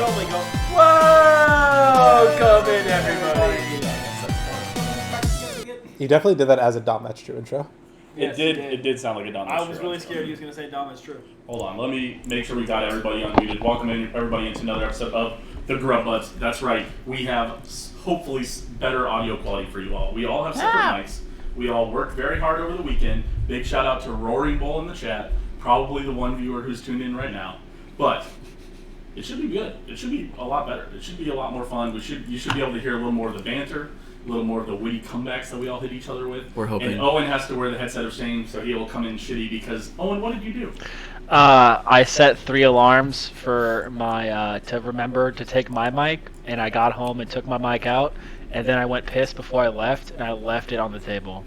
normally go, whoa, come in, everybody. He definitely did that as a Dom That's True intro. Yes, It did sound like a Dom That's True. I was really scared he was going to say Dom That's True. Hold on, let me make sure we got everybody unmuted. Welcome everybody into another episode of the Grub Buds. That's right, we have hopefully better audio quality for you all. We all have separate mics. We all worked very hard over the weekend. Big shout out to Roaring Bull in the chat, probably the one viewer who's tuned in right now. But it should be good. It should be a lot better. It should be a lot more fun. You should be able to hear a little more of the banter, a little more of the witty comebacks that we all hit each other with. We're hoping. And Owen has to wear the headset of shame, so he will come in shitty because, Owen, what did you do? I set 3 alarms for my to remember to take my mic, and I got home and took my mic out, and then I went piss before I left, and I left it on the table.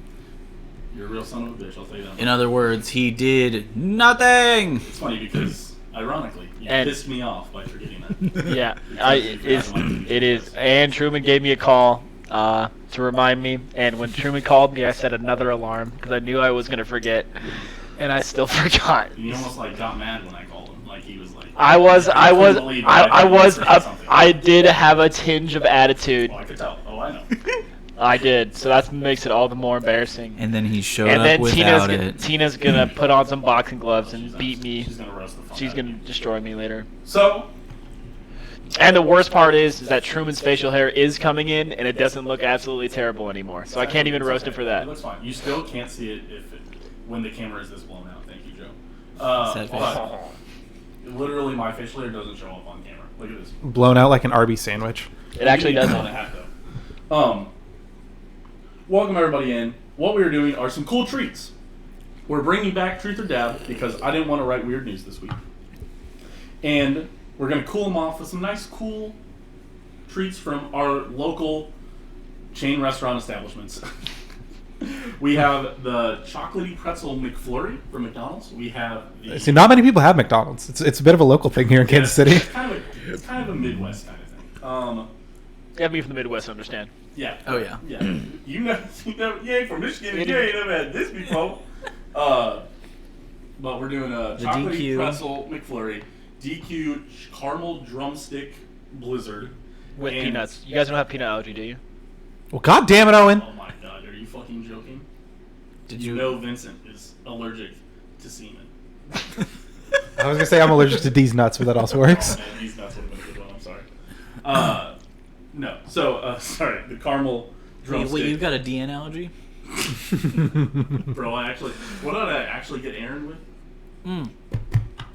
You're a real son of a bitch, I'll tell you that. In other words, he did nothing. It's funny because, ironically, you pissed me off by forgetting that. Yeah, it is. And Truman gave me a call to remind me, and when Truman called me, I set another alarm because I knew I was going to forget, and I still forgot. You almost got mad when I called him, like he was like. I did have a tinge of attitude. Well, I could tell. Oh, I know. I did, so that makes it all the more embarrassing. And then he showed up without it. Tina's gonna put on some boxing gloves and beat me. She's gonna roast the fuck She's out gonna of you. destroy me later. So. And the worst part is that Truman's facial hair is coming in, and it doesn't look absolutely terrible anymore. So I can't even roast him for that. It looks fine. You still can't see it when the camera is this blown out. Thank you, Joe. But literally, my facial hair doesn't show up on camera. Look at this. Blown out like an Arby's sandwich. It actually doesn't. On a hat, though. Welcome everybody in. What we are doing are some cool treats. We're bringing back Truth or Dab because I didn't want to write weird news this week. And we're going to cool them off with some nice, cool treats from our local chain restaurant establishments. We have the chocolatey pretzel McFlurry from McDonald's. We have the... See, not many people have McDonald's. It's a bit of a local thing here in Kansas City. It's kind of a Midwest kind of thing. Yeah, me from the Midwest, understand. Yeah. Oh, yeah. Yeah. You ain't from Michigan and you ain't never had this before. But we're doing a chocolatey pretzel McFlurry, DQ caramel drumstick blizzard. With peanuts. You guys don't have peanut allergy, do you? Well, God damn it, Owen. Oh my God, are you fucking joking? Did you know Vincent is allergic to semen? I was going to say I'm allergic to D's nuts, but that also works. Oh, man, D's nuts would have been a good one, I'm sorry. No. So, sorry, the caramel drumstick. Wait, you've got a DN allergy? Bro, what did I actually get Aaron with?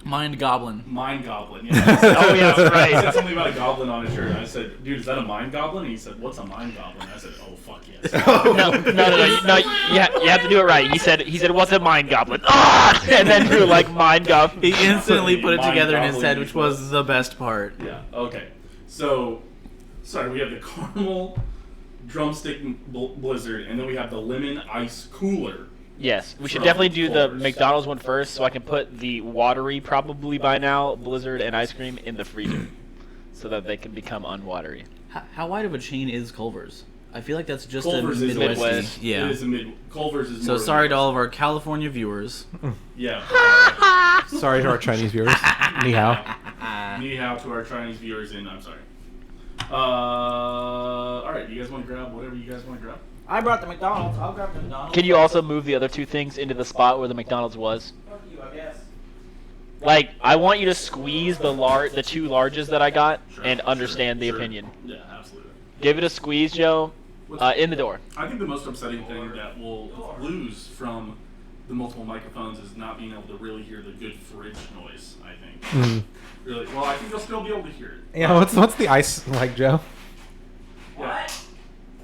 Mind Goblin. Mind Goblin, yeah. Oh, yeah, that's right. He said something about a goblin on his shirt. And I said, dude, is that a mind goblin? And he said, what's a mind goblin? And I said, oh, fuck yes. No, you have to do it right. He said, what's a mind goblin? Ah! And then drew like mind goblin. He instantly put it Mind together in his goblin head, which was the best part. Yeah, okay. So, sorry, we have the caramel drumstick blizzard, and then we have the lemon ice cooler. Yes, we should definitely do the McDonald's one first, so I can put the watery, probably by now, blizzard and ice cream in the freezer, so that they can become unwatery. How wide of a chain is Culver's? I feel like that's just Culver's a is Midwest. Yeah. It is Culver's is So more sorry to all of our California viewers. Yeah. Sorry to our Chinese viewers. Ni hao. Ni hao to our Chinese viewers, and I'm sorry. Alright, you guys want to grab whatever you guys want to grab? I brought the McDonald's. I'll grab the McDonald's. Can you also move the other 2 things into the spot where the McDonald's was? Fuck you, I guess. Like, I want you to squeeze the 2 larges that I got and understand the opinion. Yeah, absolutely. Give it a squeeze, Joe, in the door. I think the most upsetting thing that we'll lose from the multiple microphones is not being able to really hear the good fridge noise, I think. Really, well, I think you'll still be able to hear it. Yeah, what's the ice like, Joe? Yeah.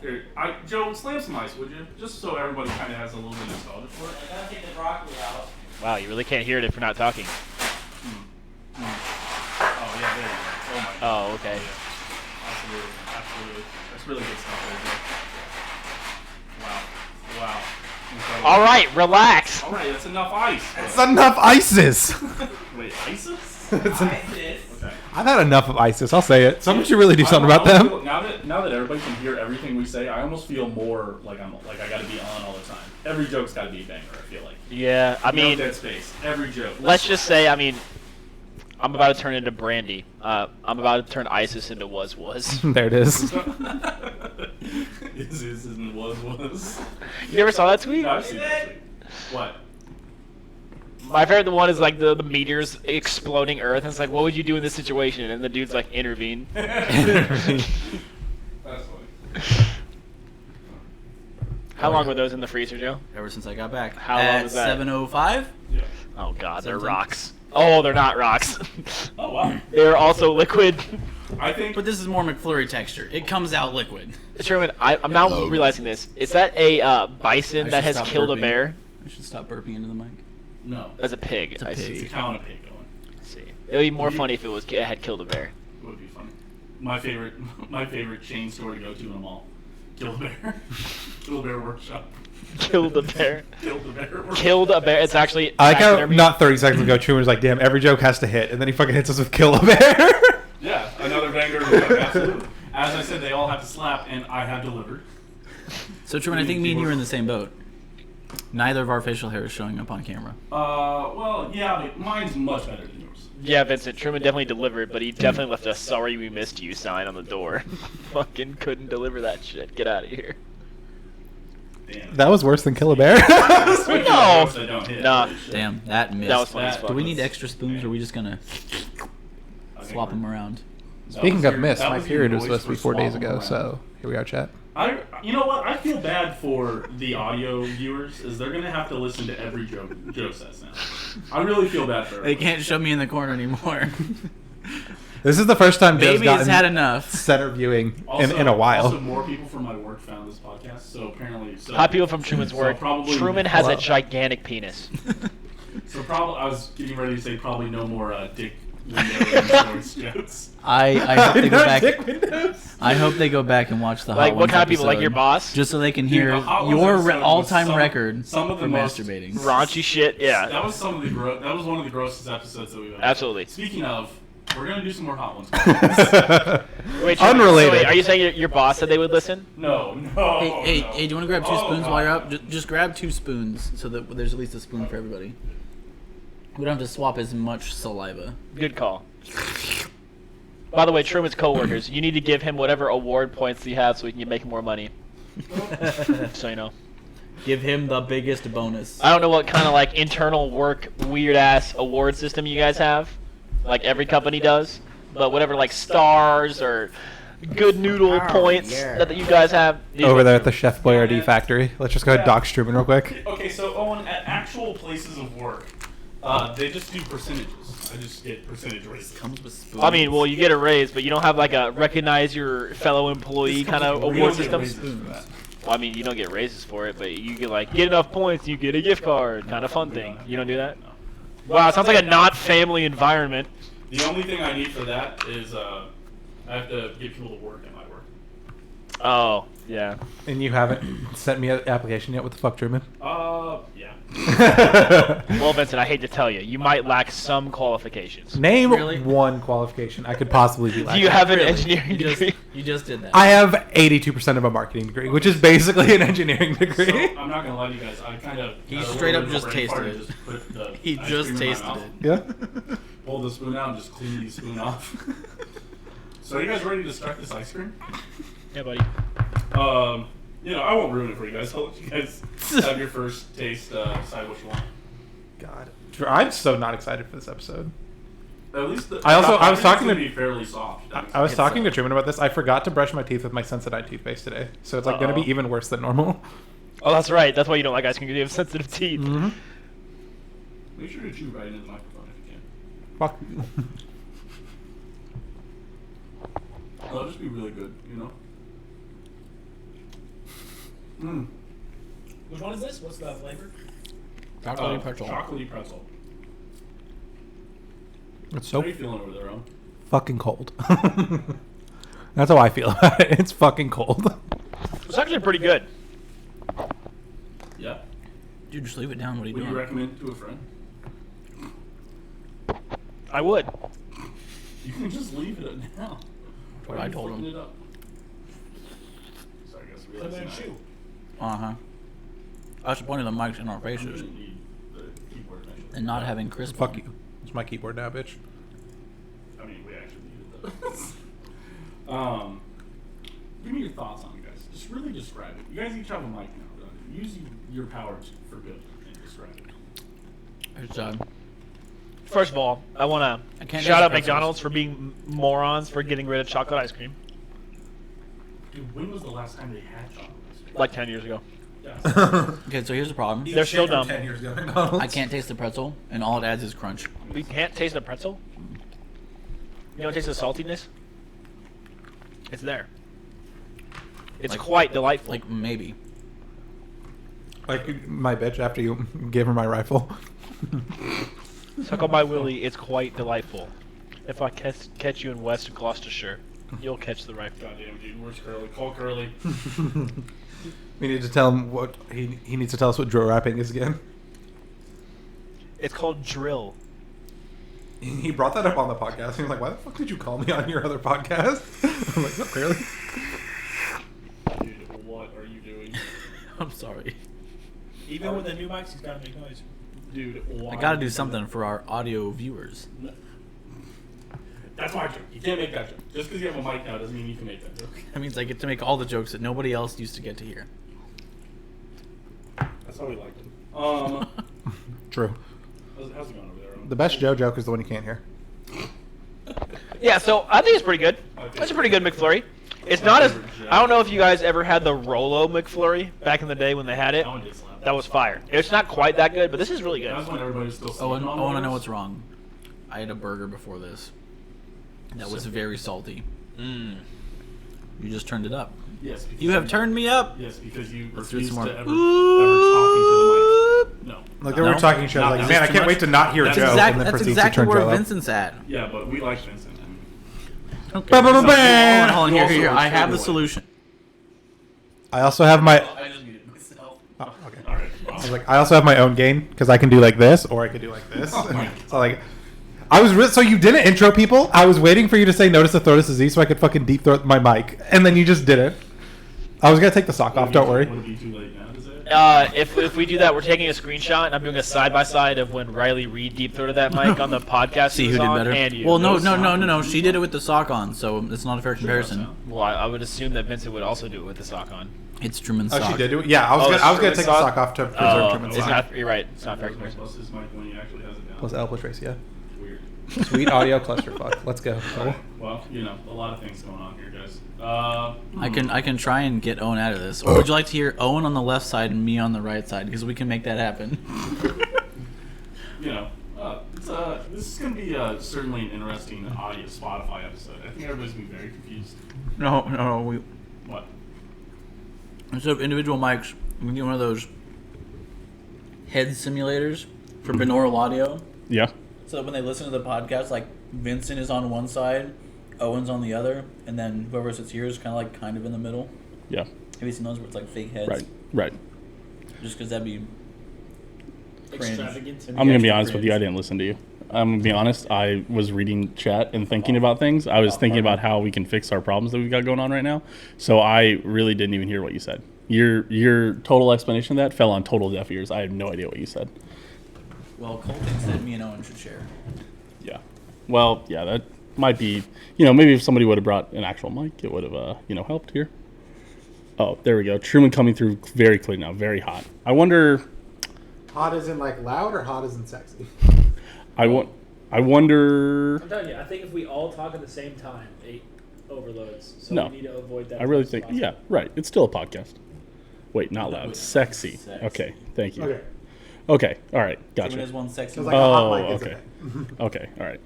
Here, Joe, slam some ice, would you? Just so everybody kind of has a little bit of nostalgia for it. I gotta take the broccoli out. Wow, you really can't hear it if you're not talking. Oh, yeah, there you go. Oh, my God. Oh, okay. Yeah. Absolutely. That's really good stuff there, Joe. Wow. Incredible. All right, relax. All right, that's enough ice. It's enough ISIS. Wait, ISIS? ISIS. Okay. I've had enough of ISIS. I'll say it. Someone should really do something about them. Now that everybody can hear everything we say, I almost feel more like I got to be on all the time. Every joke's got to be a banger. I feel like. Yeah, I mean, no dead space. Every joke. let's just say, I mean, I'm about to turn into Brandy. I'm about to turn ISIS into was. There it is. Is and was. You never saw that tweet? No, I've seen that tweet. What? My favorite one is like the meteors exploding Earth. And it's like, what would you do in this situation? And the dude's like, intervene. That's funny. How long were those in the freezer, Joe? Ever since I got back. How long At was that? 7:05. Yeah. Oh god, they're 17. rocks. Oh, they're not rocks. Oh wow. They're also liquid. I think. But this is more McFlurry texture. It comes out liquid. Truman, I'm now realizing this. Is that a bison I that should has stop killed a burping. bear? I should stop burping into the mic. No. That's a pig. It's a I pig. It's see. a cow and a pig going. I see. It would be more funny if it had killed a bear. It would be funny. My favorite chain store to go to in a mall. Kill a bear. Kill a bear workshop. Killed a bear. Killed a bear workshop. Killed a bear. It's actually. I like how taxidermy. not 30 seconds ago, Truman was like, "Damn, every joke has to hit," and then he fucking hits us with "Kill a Bear." Yeah, another banger. Absolutely. As I said, they all have to slap, and I have delivered. So Truman, I think me and you are in the same boat. Neither of our facial hair is showing up on camera. Well, yeah, but mine's much better than yours. Yeah, Vincent. Truman definitely delivered, but he definitely left a "Sorry we missed you" sign on the door. Fucking couldn't deliver that shit. Get out of here. Damn. That was worse than "Kill a Bear." Especially No. those that don't hit. Nah. Damn, that missed. That was funny as fuck. Do we need extra spoons, or are we just gonna I think swap them we're- around? that Speaking was of your- miss, that my your period was noise supposed to be for 4 days swapping ago, around. so here we are, chat. You know what? I feel bad for the audio viewers, is they're gonna have to listen to every joke Joe says now. I really feel bad for They everybody. can't show me in the corner anymore. This is the first time Joe's Baby has gotten had enough. center viewing Also, in a while. Also, more people from my work found this podcast, so apparently. So, Hot people from Truman's so work. probably- Truman has Hello. a gigantic penis. So probably, I was getting ready to say probably no more dick window and shorts jokes. I hope they go back. Dick windows. I hope they go back and watch the Like, Hot what Ones kind of people? Like episode, your boss? just so they can Dude, hear the Hot Ones your episode was all-time some- record some of the for most- masturbating. Raunchy shit. Yeah. That was some of the that was one of the grossest episodes that we've had. Absolutely. Speaking of, we're gonna do some more hot ones. Wait, Truman, Unrelated. so wait, are you saying your boss said they would listen? No. Hey, no. hey, do you want to grab two Oh, spoons God. while you're up? Just grab 2 spoons so that there's at least a spoon for everybody. We don't have to swap as much saliva. Good call. By the way, Truman's coworkers, you need to give him whatever award points you have so we can make more money. So you know. Give him the biggest bonus. I don't know what kind of like internal work weird ass award system you guys have, like every company does, but whatever like stars or good noodle points that you guys have. these Over ones- there at the Chef Boyardee factory. Let's just go ahead and dox Truman real quick. Okay, so Owen, at actual places of work, they just do percentages. I just get percentage raises. Comes with spoons. I mean, well, you get a raise, but you don't have like a recognize your fellow employee kind of We award don't get system. raises for that. Well, I mean, you don't get raises for it, but you get like get enough points, you get a gift card, kind of fun thing. You don't do that? No. Wow, it sounds like a not family environment. The only thing I need for that is I have to get people to work at my work. Oh, yeah. And you haven't sent me an application yet? What the fuck, Truman? Yeah. Well, Vincent, I hate to tell you, you might lack some qualifications. Name Really? one qualification I could possibly be Do lacking. you have an Really? engineering degree? You just did that. I have 82% of a marketing degree, which is basically an engineering So, degree. I'm not gonna lie to you guys. I kind of He straight up just tasted it. He He just tasted it. Yeah. Pulled the spoon out and just cleaned the spoon off. So are you guys ready to start this ice cream? Yeah, buddy. I won't ruin it for you guys. I'll let you guys have your first taste, decide what you want. God. I'm so not excited for this episode. At least the, I was think talking it's to- gonna be fairly soft. I was talking to Truman about this. I forgot to brush my teeth with my Sensodyne toothpaste today, so it's like going to Uh-oh. be even worse than normal. Oh, that's right. That's why you don't like ice cream, because you have sensitive teeth. Mm-hmm. Make sure to chew right into the microphone if you can. Fuck. That'll just be really good, you know. Mmm. Which one is this? What's the flavor? Chocolatey pretzel. Chocolatey pretzel. It's How so are you feeling over there, Owen? fucking cold. That's how I feel about it. It's fucking cold. It's actually pretty good. Yeah. Dude, just leave it down. What are you Would you doing? recommend it to a friend? I would. You can just leave it now. What I told him. It up? Sorry, guys. And Realizing then I chew. Uh-huh. That's the point of the mics in our faces. didn't need the keyboard eventually. And not having crisp. Fuck you. It's my keyboard now, bitch. Give me your thoughts on it, guys. Just really describe it. You guys each have a mic now. Use your power for good and describe it. Good job. First of all, I want to can't shout taste out pretzels. McDonald's for being morons for getting rid of chocolate ice cream. Dude, when was the last time they had chocolate? Like 10 years ago. Yeah. Okay, so here's the problem. They're still dumb. 10 years ago, McDonald's. I can't taste the pretzel, and all it adds is crunch. We can't taste the pretzel? You don't taste the saltiness? It's there. It's Like- quite delightful. Like, maybe. Like my bitch after you gave her my rifle. Suck on my willy, it's quite delightful. If I catch you in West Gloucestershire, you'll catch the rifle. Goddamn, dude. Where's Curly? Call Curly. We need to tell him what he needs to tell us what drill rapping is again. It's called drill. He brought that up on the podcast. He was like, "Why the fuck did you call me on your other podcast?" I'm like, "Not really." Dude, what are you doing? I'm sorry. Even with the new mics, he's got to make noise. Dude, why? I gotta do something for our audio viewers. That's my joke. You can't make that joke. Just because you have a mic now doesn't mean you can make that joke. That means I get to make all the jokes that nobody else used to get to hear. That's how we like them. True. How's it going over there? The best Joe joke is the one you can't hear. Yeah, so I think it's pretty good. That's a pretty good McFlurry. It's not as... I don't know if you guys ever had the Rolo McFlurry back in the day when they had it. That one did slap. That was fire. It's not quite that good, but this is really good. That was when everybody was still Oh, and sleeping I on want to know those. what's wrong. I had a burger before this. That was very salty. Mm. You just turned it up. Yes. Because You have turned me up. Yes, because you Let's do refused some to more. ever talking to the mic. No. Like No. they were talking shit. I was No, like, is man, I this too can't wait much? to not hear That's Joe, exact- and then That's proceeds exactly to turn where Joe up. Vincent's at. Yeah, but we like Vincent. Okay. Ba, ba, ba, Hold on, ba. hold on, You here, also here. are I have the Turbo. solution. I also have my. I just muted myself. Oh, okay. All right. I was like, I also have my own gain because I can do like this or I could do like this. So like, I was so you didn't intro people. I was waiting for you to say notice the throat is disease so I could fucking deep throat my mic, and then you just did it. I was gonna take the sock off. Don't worry. Would it be too late now to say it? If we do that, we're taking a screenshot, and I'm doing a side-by-side of when Riley Reed deep-throated that mic on the podcast. See he who was did on, better. And you. Well, no. sound. She did it with the sock on, so it's not a fair comparison. Well, I would assume that Vincent would also do it with the sock on. It's Truman's Oh, sock. she did do it. Yeah, I was Oh, gonna it's take the Truman's sock off to preserve Truman's it's sock. not. You're right. It's not fair comparison. Plus his mic when he actually has it down. Plus L plus race, yeah. Weird. Sweet audio clusterfuck. Let's go. Alright, well, you know, a lot of things going on here, guys. I can try and get Owen out of this. Or would you like to hear Owen on the left side and me on the right side? Because we can make that happen. You know, this is going to be certainly an interesting audio Spotify episode. I think everybody's going to be very confused. No. We What? instead of individual mics, we can get one of those head simulators for binaural audio. Yeah. So that when they listen to the podcast, like Vincent is on one side, Owen's on the other, and then whoever sits here is kind of in the middle. Yeah. Have you seen those where it's like fake heads? Right. Just because that'd be cringe. Extravagant. I'm gonna be Extra honest with you. I cringe. didn't listen to you. I'm gonna be honest. I was reading chat and thinking about things. I was thinking about how we can fix our problems that we've got going on right now. So I really didn't even hear what you said. Your total explanation of that fell on total deaf ears. I have no idea what you said. Well, Cole thinks that me and Owen should share. Yeah. Well, yeah, that might be. You know, maybe if somebody would have brought an actual mic, it would have helped here. Oh, there we go. Truman coming through very clear now. Very hot. I wonder. Hot isn't like loud or hot isn't sexy. I wonder. I'm telling you, I think if we all talk at the same time, it overloads. So No. we need to avoid that. I really as think. possible. Yeah, right. It's still a podcast. Wait, not loud. Sexy. Okay. Thank you. Okay. All right. Truman Gotcha. is one sexy. It's mic. like a hot Oh, mic is a okay. thing. Okay. All right.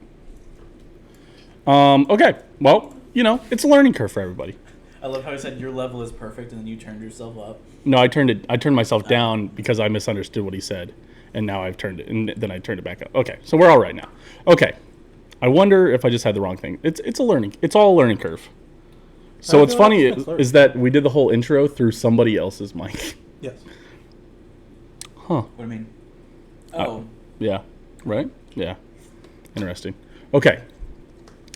Okay. Well, you know, it's a learning curve for everybody. I love how he said your level is perfect, and then you turned yourself up. No, I turned myself down because I misunderstood what he said, and now I've turned it, and then I turned it back up. Okay, so we're all right now. Okay, I wonder if I just had the wrong thing. It's all a learning curve. So I what's feel like funny it's learning. is that we did the whole intro through somebody else's mic. Yes. Huh? What do you mean? Oh, Yeah. Right? Yeah. Interesting. Okay.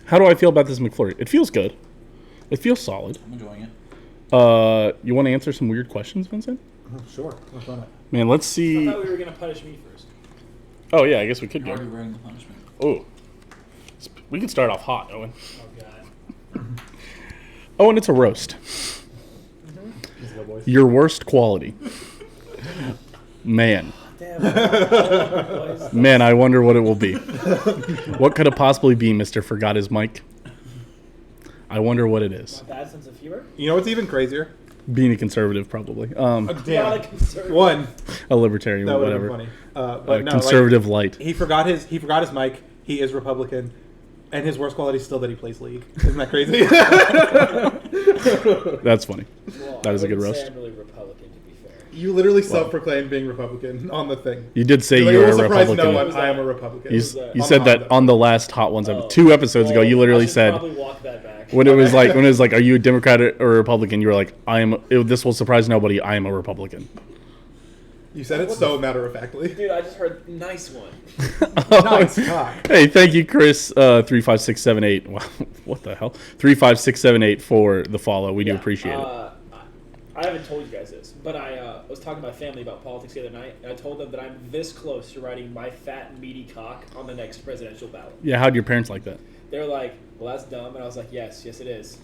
How do I feel about this McFlurry? It feels good. It feels solid. I'm enjoying it. You want to answer some weird questions, Vincent? Sure. What's on it? Man, let's I see. thought we were gonna punish me first. Oh yeah, I guess we could You're already go. wearing the punishment. Oh, we could start off hot, Owen. Oh god. Oh, and it's a roast. Your worst quality. Man. Man, I wonder what it will be. What could it possibly be, Mr. Forgot His Mic? I wonder what it is. Bad sense of humor? You know what's even crazier? Being a conservative, probably. Not a conservative. One. A libertarian, That would have whatever. been funny. But no, Conservative light. He forgot his mic. He is Republican. And his worst quality is still that he plays League. Isn't that crazy? That's funny. Well, That is a good I wouldn't roast. say I'm really Republican, to be fair. You literally self-proclaimed being Republican on the thing. You did say Like, you it were will a surprise Republican. no one. I am a Republican. You On said the that Hot on the last Hot Ones Oh. 2 episodes ago. You literally I should said probably walk that back. when it was like, are you a Democrat or a Republican? You were like, this will surprise nobody. I am a Republican. You said it so matter-of-factly. Dude, I just heard nice one. Nice cock. Hey, thank you, Chris. 35678. Wow, what the hell? 35678 for the follow. We do appreciate it. I haven't told you guys this, but I was talking to my family about politics the other night, and I told them that I'm this close to writing my fat, meaty cock on the next presidential ballot. Yeah, how'd your parents like that? They were like, well, that's dumb. And I was like, yes, it is.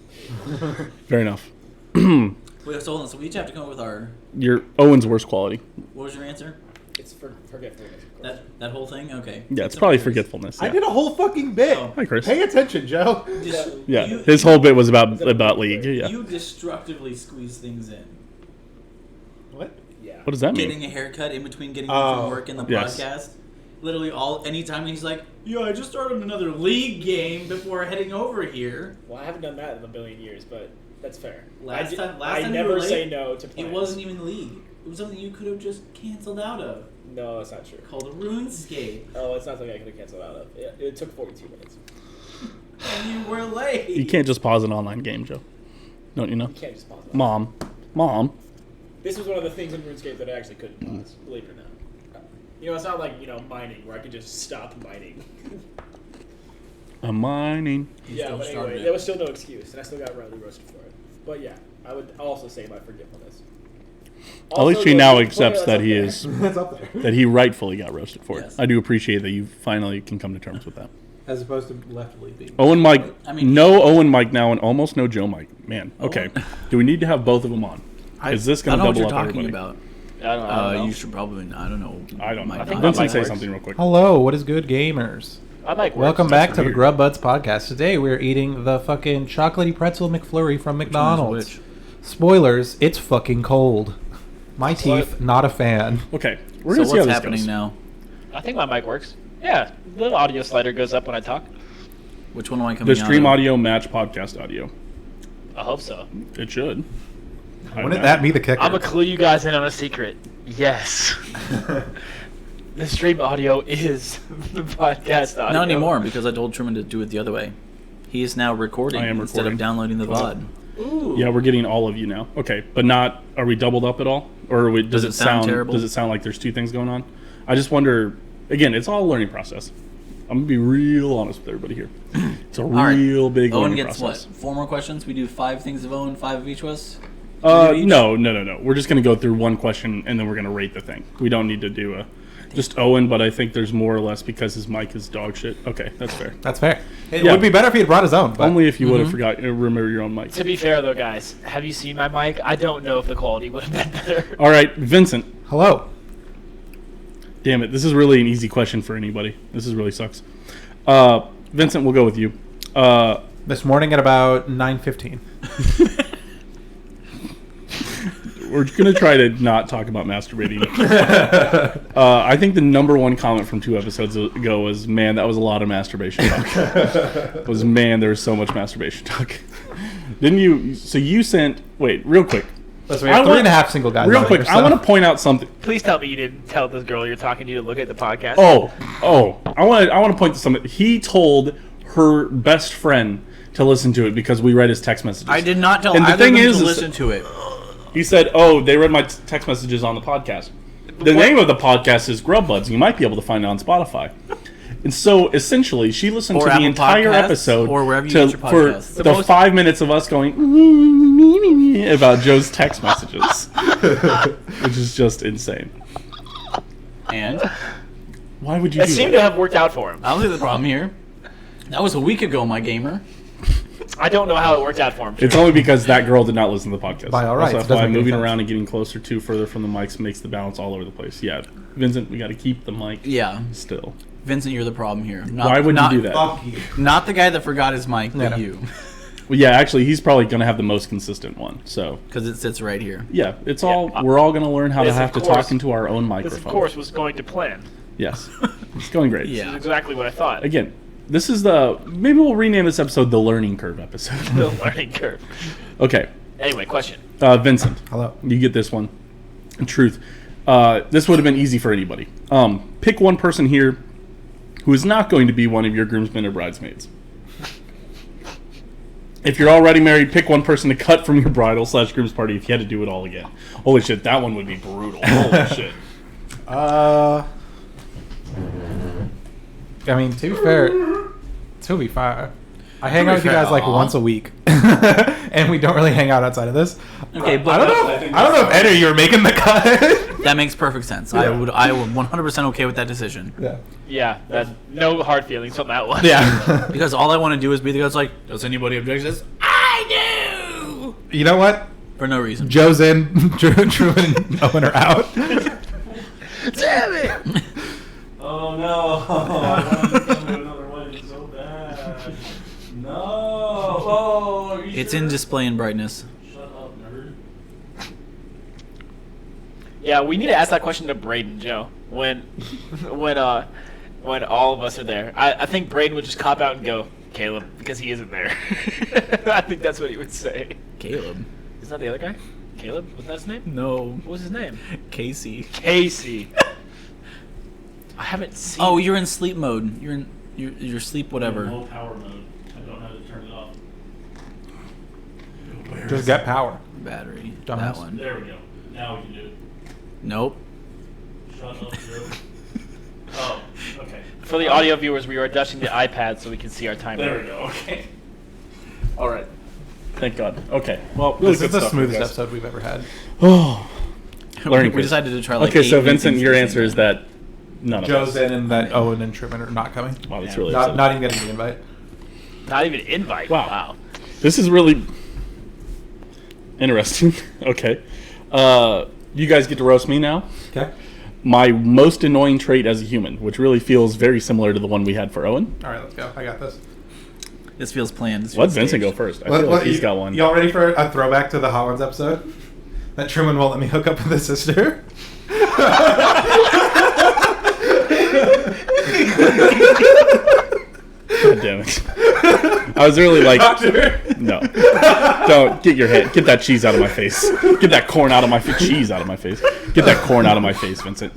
Fair enough. Wait, so hold on. So we each have to come up with our. Your Owen's worst quality. What was your answer? It's forgetfulness. Of course. That whole thing? Okay. Yeah, it's probably forgetfulness. I Yeah. did a whole fucking bit. Oh. Hi, Chris. Pay attention, Joe. Yeah, You- his whole bit was about League. Yeah. You destructively squeeze things in. What? Yeah. What does that mean? Getting a haircut in between getting home from work and the Yes. podcast. Literally anytime he's like, yeah, I just started another League game before heading over here. Well, I haven't done that in a billion years, but that's fair. Last time I you never were say late, no to plans. It wasn't even League. It was something you could have just canceled out of. No, that's not true. Called RuneScape. Oh, it's not something I could have canceled out of. It took 42 minutes. And you were late. You can't just pause an online game, Joe. Don't you know? You can't just pause it. Mom. This was one of the things in RuneScape that I actually couldn't pause, believe it or not. You know, it's not like, mining, where I could just stop mining. I'm mining. Yeah, still but started anyway, it. there was still no excuse, and I still got roundly roasted for it. But yeah, I would also say my forgetfulness. At least he Also, now the accepts player that he that's is That's up there. that he rightfully got roasted for it. Yes. I do appreciate that you finally can come to terms with that. As opposed to leftly being. Owen Mike, I mean- no Owen Mike now, and almost no Joe Mike. Man, okay. Owen- Do we need to have both of them on? Is this going to double up everybody? about. I don't know. You should probably not. I don't know. I don't know. Might think not. Vincent, Mike say works. something real quick. Hello, what is good, gamers? I like works. Welcome back to the weird. Grub Buds podcast. Today we're eating the fucking chocolatey pretzel McFlurry from McDonald's. Which? Spoilers, it's fucking cold. My teeth, not a fan. Okay, we're So going to see how what's this happening goes. now? I think my mic works. Yeah, the audio slider goes up when I talk. Which one am I coming The out stream of? audio match podcast audio. I hope so. It should. Wouldn't that be the kicker? I'm gonna clue you guys in on a secret. Yes. The stream audio is the podcast audio. Not anymore, because I told Truman to do it the other way. He is now recording I am instead recording. of downloading the VOD. Ooh. Yeah, we're getting all of you now. Okay, but not. Are we doubled up at all, or are we, does it sound sound terrible? Does it sound like there's two things going on? I just wonder. Again, it's all a learning process. I'm gonna be real honest with everybody here. It's a right. real big Owen learning gets process. what? 4 more questions? We do 5 things of Owen, 5 of each of us? each? No. We're just gonna go through one question and then we're gonna rate the thing. We don't need to do just Owen, but I think there's more or less because his mic is dog shit. Okay, that's fair. That's fair. It Yeah. would be better if he had brought his own. But Only if you would have forgot remember your own mic. To be fair though, guys, have you seen my mic? I don't know if the quality would have been better. All right, Vincent. hello. Damn it, this is really an easy question for anybody. This is really sucks. Vincent, we'll go with you. This morning at about 9:15. We're going to try to not talk about masturbating. I think the number one comment from 2 episodes ago was, man, that was a lot of masturbation talk. Man, there was so much masturbation talk. Didn't you? So you sent, wait, real quick. Listen, we have 3.5 single guys. Real out quick, here, I want to point out something. Please tell me you didn't tell this girl you're talking to look at the podcast. I want to point to something. He told her best friend to listen to it because we read his text messages. I did not tell And the either thing of them is to is- listen to it. He said, they read my text messages on the podcast. The name of the podcast is Grub Buds. You might be able to find it on Spotify. And so, essentially, she listened Or to the Apple Podcasts, Podcasts, episode or wherever you get your for podcasts. the 5 minutes of us going about Joe's text messages, which is just insane. And Why would you It do seemed that? to have worked out for him. I don't see the problem here. That was a week ago, my gamer. I don't know how it worked out for him. It's only because that girl did not listen to the podcast. By all rights, Also, it that's doesn't why make any moving sense. around and getting closer to further from the mics makes the balance all over the place. Yeah, Vincent, we got to keep the mic Yeah. still. Vincent, you're the problem here. Not, Why would not, you do that? Fuck you. Not the guy that forgot his mic, but Yeah. you. Well, yeah, actually, he's probably going to have the most consistent one. So, Because it sits right here. yeah, it's all. We're all going to learn how to This, have of to course- talk into our own This, microphones. of course, was going to plan. Yes, it's going great. Yeah. This is exactly what I thought. Again, this is the. Maybe we'll rename this episode the Learning Curve episode. The learning curve. Okay, Anyway, question. Vincent. Hello. You get this one. In truth, this would have been easy for anybody. Pick one person here who is not going to be one of your groomsmen or bridesmaids. If you're already married, pick one person to cut from your bridal/groom's party if you had to do it all again. Holy shit, that one would be brutal. Holy shit. I mean, to be fair, I hang out with you guys like once a week, and we don't really hang out outside of this. Okay, but I don't know if Ed or you are making the cut. that makes perfect sense. I would 100% okay with that decision. Yeah. Yeah, no hard feelings on that one. Yeah. Because all I want to do is be the guy that's like, does anybody object to this? I do! You know what? For no reason. Joe's in. Drew and Owen are out. Damn it! Oh no! I want to come to another wedding so bad. No! Oh, are you It's sure? in display and brightness. Shut up, nerd. Yeah, we need to ask that question to Braden, Joe. When all of us are there, I think Braden would just cop out and go, Caleb, because he isn't there. I think that's what he would say. Caleb. Isn't that the other guy? Caleb? Wasn't that his name? No. What was his name? Casey. Casey. I haven't seen. Oh, you're in sleep mode. You're in your sleep whatever. Low power mode. I don't know how to turn it off. Just get power. Battery. Dumbass. That one. There we go. Now we can do it. Nope. Shut up, Drew. Oh, okay. For the audio viewers, we are adjusting the iPad so we can see our timer. There we go. Okay. All right. Thank God. Okay. Well, really This is good the stuff, smoothest guys. episode we've ever had. Oh. Learning We curve. decided to try like Okay, so 8 Vincent, things your at the answer same is time. that none of Joe's us. in, and that Owen and Truman are not coming. Wow, that's Yeah. really Not, upsetting. not even getting the invite. Not even invite. Wow. This is really interesting. Okay. You guys get to roast me now. Okay. My most annoying trait as a human, which really feels very similar to the one we had for Owen. All right, let's go. I got this. This feels planned. This Let feels Vincent go staged. first. I feel like he's got one. Y'all ready for a throwback to the Hot Ones episode? That Truman won't let me hook up with his sister. God damn it. I was really like, no. Don't get your head. Get that cheese out of my face. Get that corn out of my face. Cheese out of my face. Get that corn out of my face, Vincent.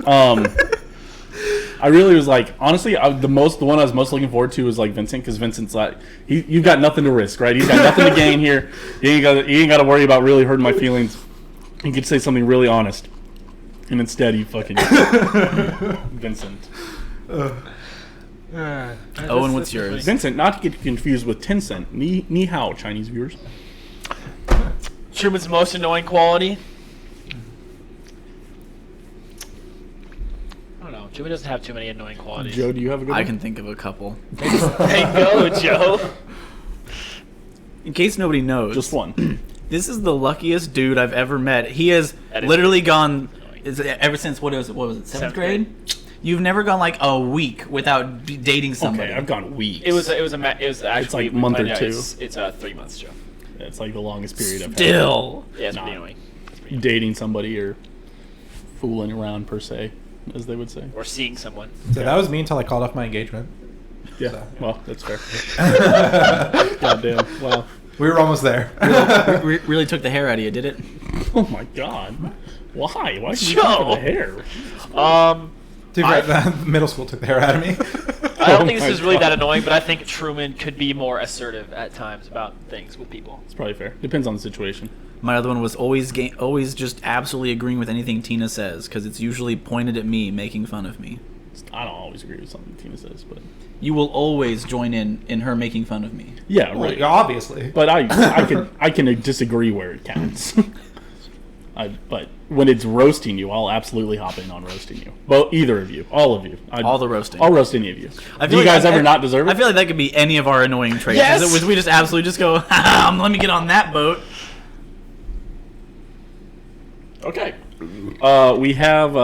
I really was like, honestly, the one I was most looking forward to was like Vincent, because Vincent's like, you've got nothing to risk, right? He's got nothing to gain here. He ain't got to worry about really hurting my feelings. He could say something really honest, and instead he fucking Vincent. Owen, what's yours? Vincent, not to get confused with Tencent. Ni hao, Chinese viewers. Truman's most annoying quality? I don't know. Truman doesn't have too many annoying qualities. Joe, do you have a good I one? can think of a couple. Hey, go, Joe. In case nobody knows, Just one. this is the luckiest dude I've ever met. He has That is literally gone ever since what was it? Seventh grade? You've never gone like a week without dating somebody. Okay, I've gone weeks. It was actually like a month or no, two. It's 3 months, Joe. It's like the longest period I've Still. Yeah, it's Nah. pretty annoying. had. Dating somebody or fooling around per se, as they would say. Or seeing someone. So that was me until I called off my engagement. Yeah, well, that's fair. Goddamn. Wow. We were almost there. Really took the hair out of you, did it? Oh my god. Why? Why did you Joe! go for the hair? Dude, middle school took the hair out of me. I don't Oh think this my is really that God. annoying, but I think Truman could be more assertive at times about things with people. It's probably fair. Depends on the situation. My other one was always just absolutely agreeing with anything Tina says, because it's usually pointed at me, making fun of me. I don't always agree with something Tina says, but You will always join in her making fun of me. yeah, Well, right. obviously. But I can disagree where it counts. But when it's roasting you, I'll absolutely hop in on roasting you. Well, either of you, all of you. All the roasting. I'll roast any of you. I Do feel you like guys ever not deserve it? I feel like that could be any of our annoying traits. Yes! Is it, we just absolutely just go, let me get on that boat. Okay. We have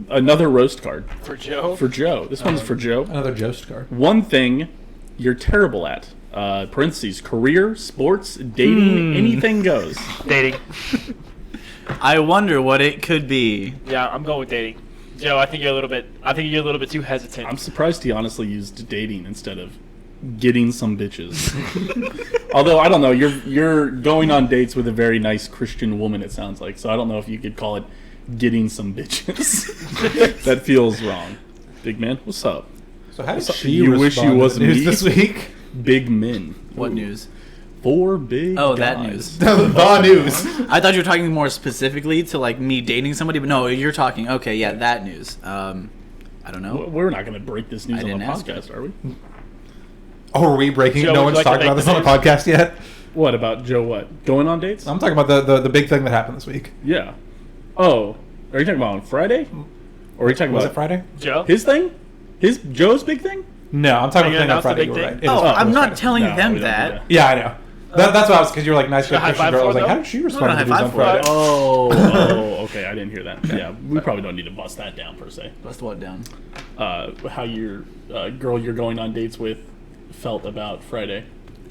another roast card For Joe? for Joe. This one's for Joe. Another Jost card. One thing you're terrible at. Parentheses, career, sports, dating, anything goes. Dating. I wonder what it could be. Yeah, I'm going with dating. Joe, I think you're a little bit too hesitant. I'm surprised he honestly used dating instead of getting some bitches. Although I don't know, you're going on dates with a very nice Christian woman. It sounds like, so I don't know if you could call it getting some bitches. That feels wrong. Big man, what's up? So how did So she you wish you respond to wasn't the news me? this week? Big men. What news? 4 big. Oh, that guys. news. The news. I thought you were talking more specifically to like me dating somebody, but no, you're talking. Okay, yeah, that news. I don't know. We're not going to break this news I on the didn't ask podcast, are we? Oh, are we breaking? Joe, No would you one's like to talked about make this the on the podcast yet. What about Joe? What, going on dates? I'm talking about the big thing that happened this week. Yeah. Oh, are you talking about on Friday? Or are you talking Was about it Friday? Joe? his thing? Joe's big thing? No, I'm talking Are you about the gonna thing on announce the Friday. big You were thing? right. Oh, I'm not Friday. telling No, them we don't do that. that. Yeah, I know. That's what I was, because you were like nice Should I Christian high girl. I five was like, for it, how did she respond No, to these high on five for it. Friday? Oh, okay. I didn't hear that. Yeah, we probably don't need to bust that down per se. Bust what down? How your girl you're going on dates with felt about Friday.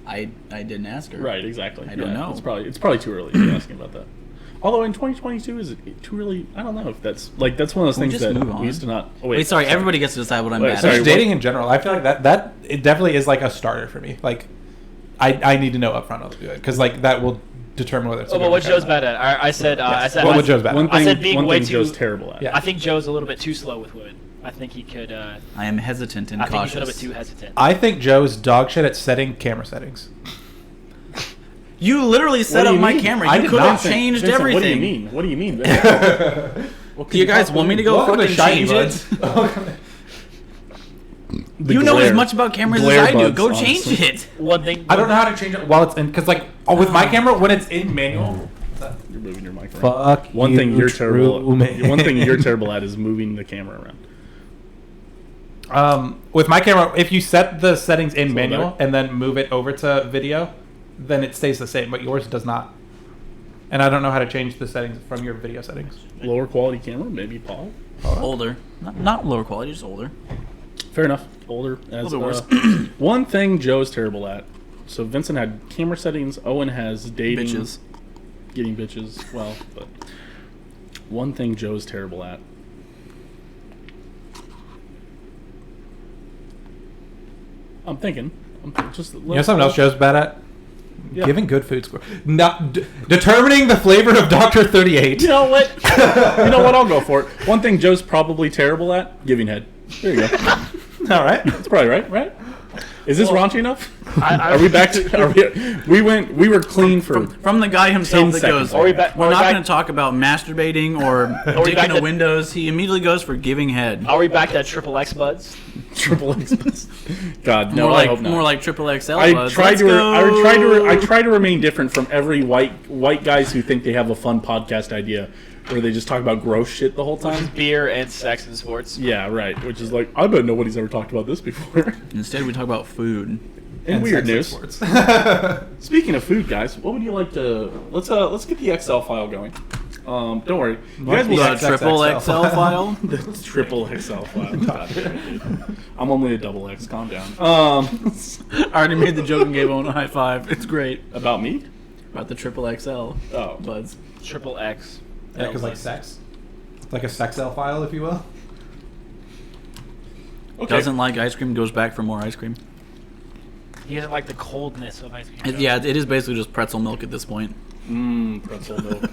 I didn't ask her. Right, exactly. I don't know. It's probably too early to be asking about that. Although in 2022, is it too early? I don't know if that's one of those Can we things just that move on? we used to not. Oh, Wait, sorry. Everybody gets to decide what I'm Wait, mad sorry, at. Just dating in general. I feel like that it definitely is like a starter for me. Like, I need to know upfront I'll do it because like that will determine whether it's. Oh, but what Joe's bad at? I said What Joe's bad at? One I thing, said being one way thing too- Joe's terrible at. Yeah. I think Joe's a little bit too slow with women. I think he could. I am hesitant and I think he's a little cautious. bit too hesitant. I think Joe's dog shit at setting camera settings. You literally set do up you my mean? camera. I You did could not have changed Vincent, everything. What do you mean? What do you mean? Do you guys want me to go Welcome to fucking Shiny change it? Buds. You know as much about cameras as glare I do. buds, Go honestly. change it. One thing. I don't know how to change it while it's in because like with my camera when it's in manual. You're moving your mic around. Fuck One you, thing you're terrible. true man. One thing you're terrible at is moving the camera around. With my camera, if you set the settings in So manual better. and then move it over to video, then it stays the same, but yours does not. And I don't know how to change the settings from your video settings. Lower quality camera, maybe Paul. Older. Not lower quality, just older. Fair enough. Older. As, little bit one thing Joe's terrible at. So Vincent had camera settings. Owen has dating. Bitches. Getting bitches. Well, but one thing Joe's terrible at. I'm thinking. You know something else Joe's bad at? Yeah. Giving good food score. Not determining the flavor of Dr. 38. You know what? You know what? I'll go for it. One thing Joe's probably terrible at: giving head. There you go. All right. That's probably right. Right? Is this raunchy enough? I- Are we back to? We were clean for. From the guy himself 10 that seconds. goes, Are we back- we're are we not back- going to talk about masturbating or we dick back in a to- windows. He immediately goes for giving head. Are we back to triple X buds? Triple X. God, no, more I like hope not. more like triple XL I buds. try Let's to. go. I try to remain different from every white guys who think they have a fun podcast idea, where they just talk about gross shit the whole time. Beer and sex and sports. Yeah, right. Which is like, I bet nobody's ever talked about this before. Instead, we talk about food. And weird news. Sports. Speaking of food, guys, what would you like to? Let's get the Excel file going. Don't worry, you guys will the The triple XL file. the triple Excel file. God, dude. I'm only a double X. Calm down. I already made the joke and gave Owen a high five. It's great. About me? About the triple XL Oh, buds. Triple X. Yeah, because like sex. It's like a sexel file, if you will. okay. Doesn't like ice cream, goes back for more ice cream. He doesn't like the coldness of ice cream. Yeah, it is basically just pretzel milk at this point. Pretzel milk.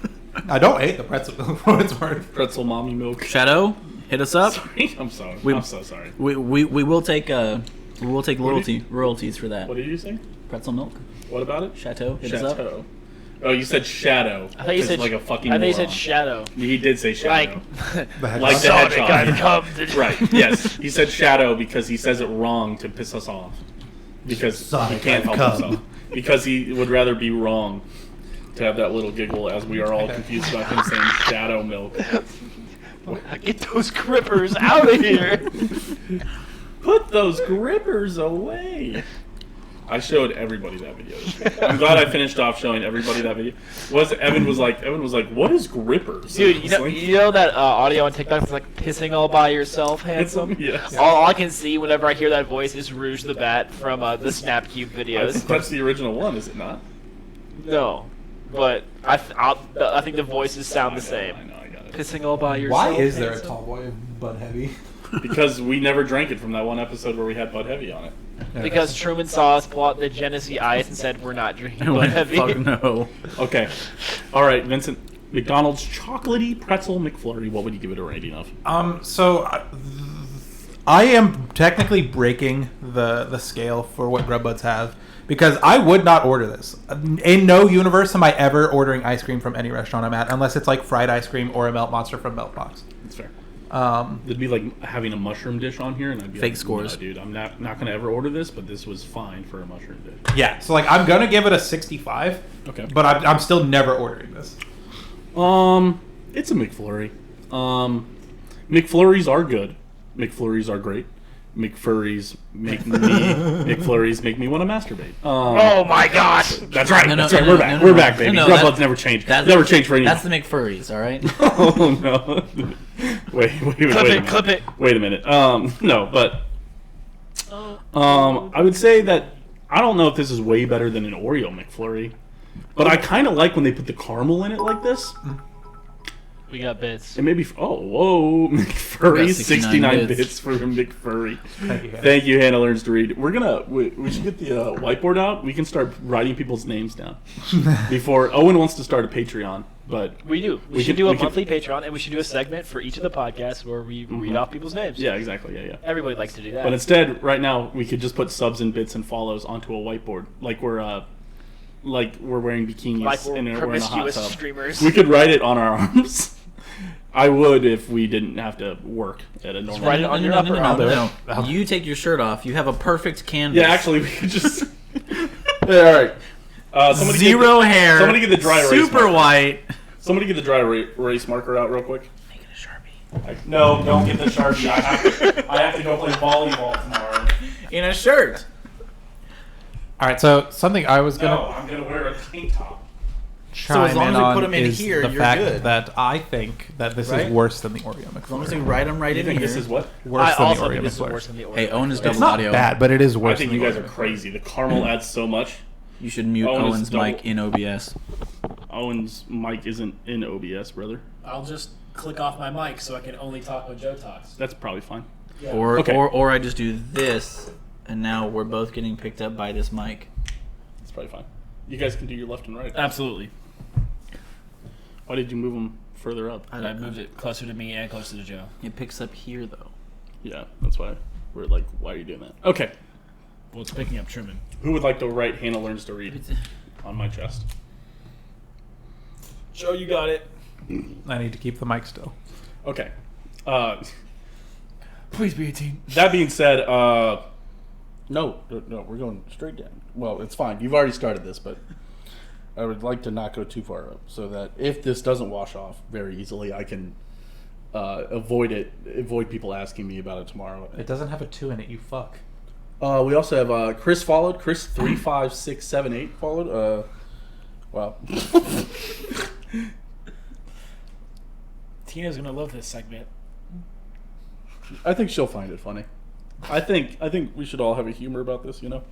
I don't hate the pretzel for what it's worth. Pretzel mommy milk. Shadow, hit us up. Sorry, I'm sorry. We- I'm so sorry. We will take royalties for that. What did you say? Pretzel milk, What about it? Chateau, hit us up. Chateau. Oh, you said shadow. I thought you said like a fucking. I thought you moron. said shadow. He did say shadow. Like, Like the Sonic hedgehog. gotta come. Right. Yes. He said shadow because he says it wrong to piss us off. Because Sonic he can't help come. himself. Because he would rather be wrong. to have that little giggle as we are all confused about him saying shadow milk. Get those grippers out of here. Put those grippers away. I showed everybody that video. I'm glad I finished off showing everybody that video. Evan was like, what is grippers? Dude, you know that audio on TikTok is like pissing all by yourself, handsome? Yes. All I can see whenever I hear that voice is Rouge the Bat from the Snapcube videos. That's the original one, is it not? No, but I think the voices sound the same. I know, I got it. Pissing all by yourself. Why is there a handsome? tall boy Bud Heavy? Because we never drank it from that one episode where we had Bud Heavy on it. Because Truman saw us pull out the Genesee Ice and said, we're not drinking I Bud went, Heavy. fuck no. Okay. All right, Vincent. McDonald's chocolatey pretzel McFlurry. What would you give it a rating of? So I am technically breaking the scale for what Grub Buds have because I would not order this. In no universe am I ever ordering ice cream from any restaurant I'm at unless it's like fried ice cream or a Melt Monster from Meltbox. That's fair. It'd be like having a mushroom dish on here, and I'd be Fake like, scores. No, dude, I'm not going to ever order this, but this was fine for a mushroom dish. Yeah, so like I'm gonna give it a 65. Okay. But I'm still never ordering this. It's a McFlurry. McFlurries are good. McFlurries are great. McFlurries make me want to masturbate. Oh my gosh! That's right. No, no, that's right. no, We're no, back. no, We're no, back, baby. no, Grub that- Buds never changed. Never changed for anyone. That's the McFurries, all right? Oh no! Wait a minute. Clip it. Wait a minute. No, but I would say that I don't know if this is way better than an Oreo McFlurry, but I kind of like when they put the caramel in it like this. We got bits. It may be. Oh, whoa! McFurry, We got 69 bits. bits for McFurry. Thank you, Hannah. Thank you, Hannah Learns to Read. We should get the whiteboard out. We can start writing people's names down. Before Owen wants to start a Patreon, but We do. We should can- do a we can- monthly Patreon, and we should do a segment for each of the podcasts where we read off people's names. yeah, exactly, yeah. Everybody likes to do that. But instead, right now, we could just put subs and bits and follows onto a whiteboard, like we're wearing bikinis like we're and we're in a hot promiscuous tub. streamers. We could write it on our arms. I would if we didn't have to work at a normal. write it on your upper arm. No. You take your shirt off. You have a perfect canvas. Yeah, actually, we could just. Yeah, all right. Somebody Zero get, hair. Somebody get the dry erase Super marker. white. Somebody get the dry erase marker out real quick. Make it a Sharpie. No, don't get the Sharpie. I have to go play volleyball tomorrow. In a shirt. All right, so something I was No, gonna I'm gonna wear a tank top. chime as long in as we on put 'em in is here, the you're fact good. that I think that this Right? is worse than the Oreo As long as we McFlurry. write them right You in think here. this is what? Worse I than also the think Oreo this is worse McFlurry. than the Oreo. Hey, Owen is It's double not audio. bad, but it is worse. I think than you the guys Oreo are McFlurry. crazy. The caramel adds so much. You should mute Owen is Owen's double- mic in OBS. Owen's mic isn't in OBS, brother. I'll just click off my mic so I can only talk when Joe talks. That's probably fine. Or, Okay. or I just do this, and now we're both getting picked up by this mic. That's probably fine. You guys can do your left and right. Absolutely. Why did you move them further up? I moved it closer to me and closer to Joe. It picks up here, though. Yeah, that's why we're like, why are you doing that? Okay. Well, it's picking up Truman. Who would like to write Hannah Learns to Read on my chest? Joe, you got it. I need to keep the mic still. Okay. Please be 18. That being said, no, we're going straight down. Well, it's fine. You've already started this, but I would like to not go too far up so that if this doesn't wash off very easily, I can avoid people asking me about it tomorrow. It doesn't have a 2 in it, you fuck. We also have Chris followed. Chris 35678 followed. Wow. Tina's gonna love this segment. I think she'll find it funny. I think we should all have a humor about this, you know?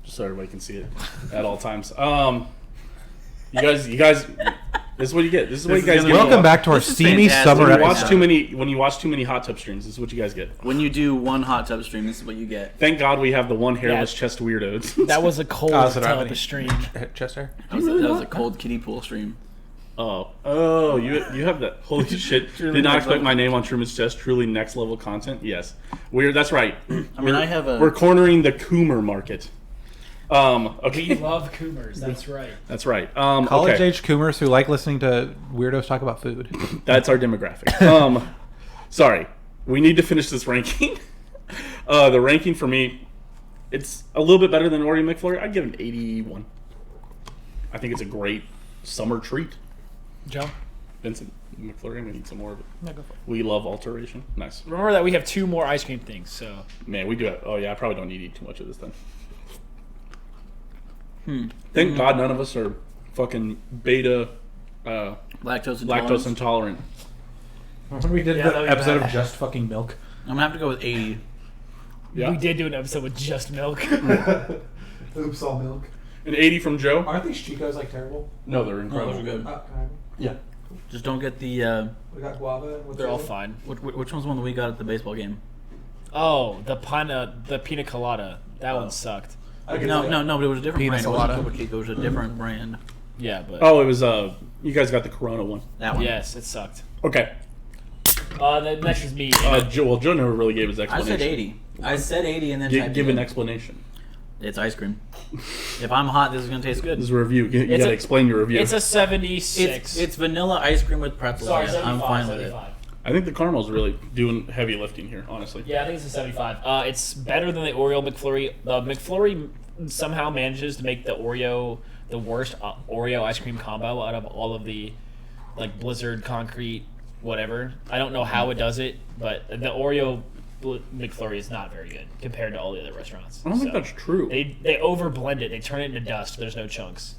Just so everybody can see it at all times. You guys, this is what you get. This is what you guys get. Welcome back to our This is steamy fantastic. summer When you episode. watch too many hot tub streams, this is what you guys get. When you do one hot tub stream, this is what you get. Thank God we have the one hairless chest weirdo. That was a cold Oh, so do I have tub any- stream. Chest hair? That was a cold kiddie pool stream. Oh, you have that. Holy shit! Did not expect my name on Truman's chest. Truly next level content. Yes, that's right. We're cornering the Coomer market. Okay. We love Coomers. That's right. That's right. College Okay. age coomers who like listening to weirdos talk about food. That's our demographic. Sorry. We need to finish this ranking. The ranking for me, it's a little bit better than Oreo McFlurry. I'd give it an 81. I think it's a great summer treat. Joe? Vincent McFlurry, we need some more of it. No, go for it. We love alteration. Nice. Remember that we have 2 more ice cream things, so. Man, we do have. Oh, yeah, I probably don't need to eat too much of this then. Thank God none of us are fucking beta Lactose intolerant. When we did Yeah, the that'd be episode bad. of Just Fucking Milk. I'm gonna have to go with 80. Yeah. We did do an episode with just milk. Oops, all milk. An 80 from Joe? Aren't these Chicos like terrible? No, they're Oh, incredible. those are good. Can I have them? Yeah. Just don't get the. We got guava. And what's They're the all other? fine. Which one's the one that we got at the baseball game? Oh, the pina colada. That one sucked. No, but it was a different Pina brand. It colada. wasn't Topo Chico. It was a different brand. Yeah, but. Oh, it was, you guys got the Corona one. That one. Yes, it sucked. Okay. The next is me. Joe never really gave his I explanation. said 80. I said 80 and then typed Give it an in. explanation. It's ice cream. If I'm hot, this is gonna taste good. This is a review. You It's gotta a- explain your review. It's a 76. It's vanilla ice cream with pretzels. Sorry, in it. 75. I'm fine with it. 75. I think the caramel's really doing heavy lifting here, honestly. Yeah, I think it's a 75. It's better than the Oreo McFlurry. The McFlurry somehow manages to make the Oreo the worst Oreo ice cream combo out of all of the like Blizzard, Concrete, whatever. I don't know how it does it, but the Oreo McFlurry is not very good compared to all the other restaurants. I don't think So, that's true. They overblend it. They turn it into dust. There's no chunks.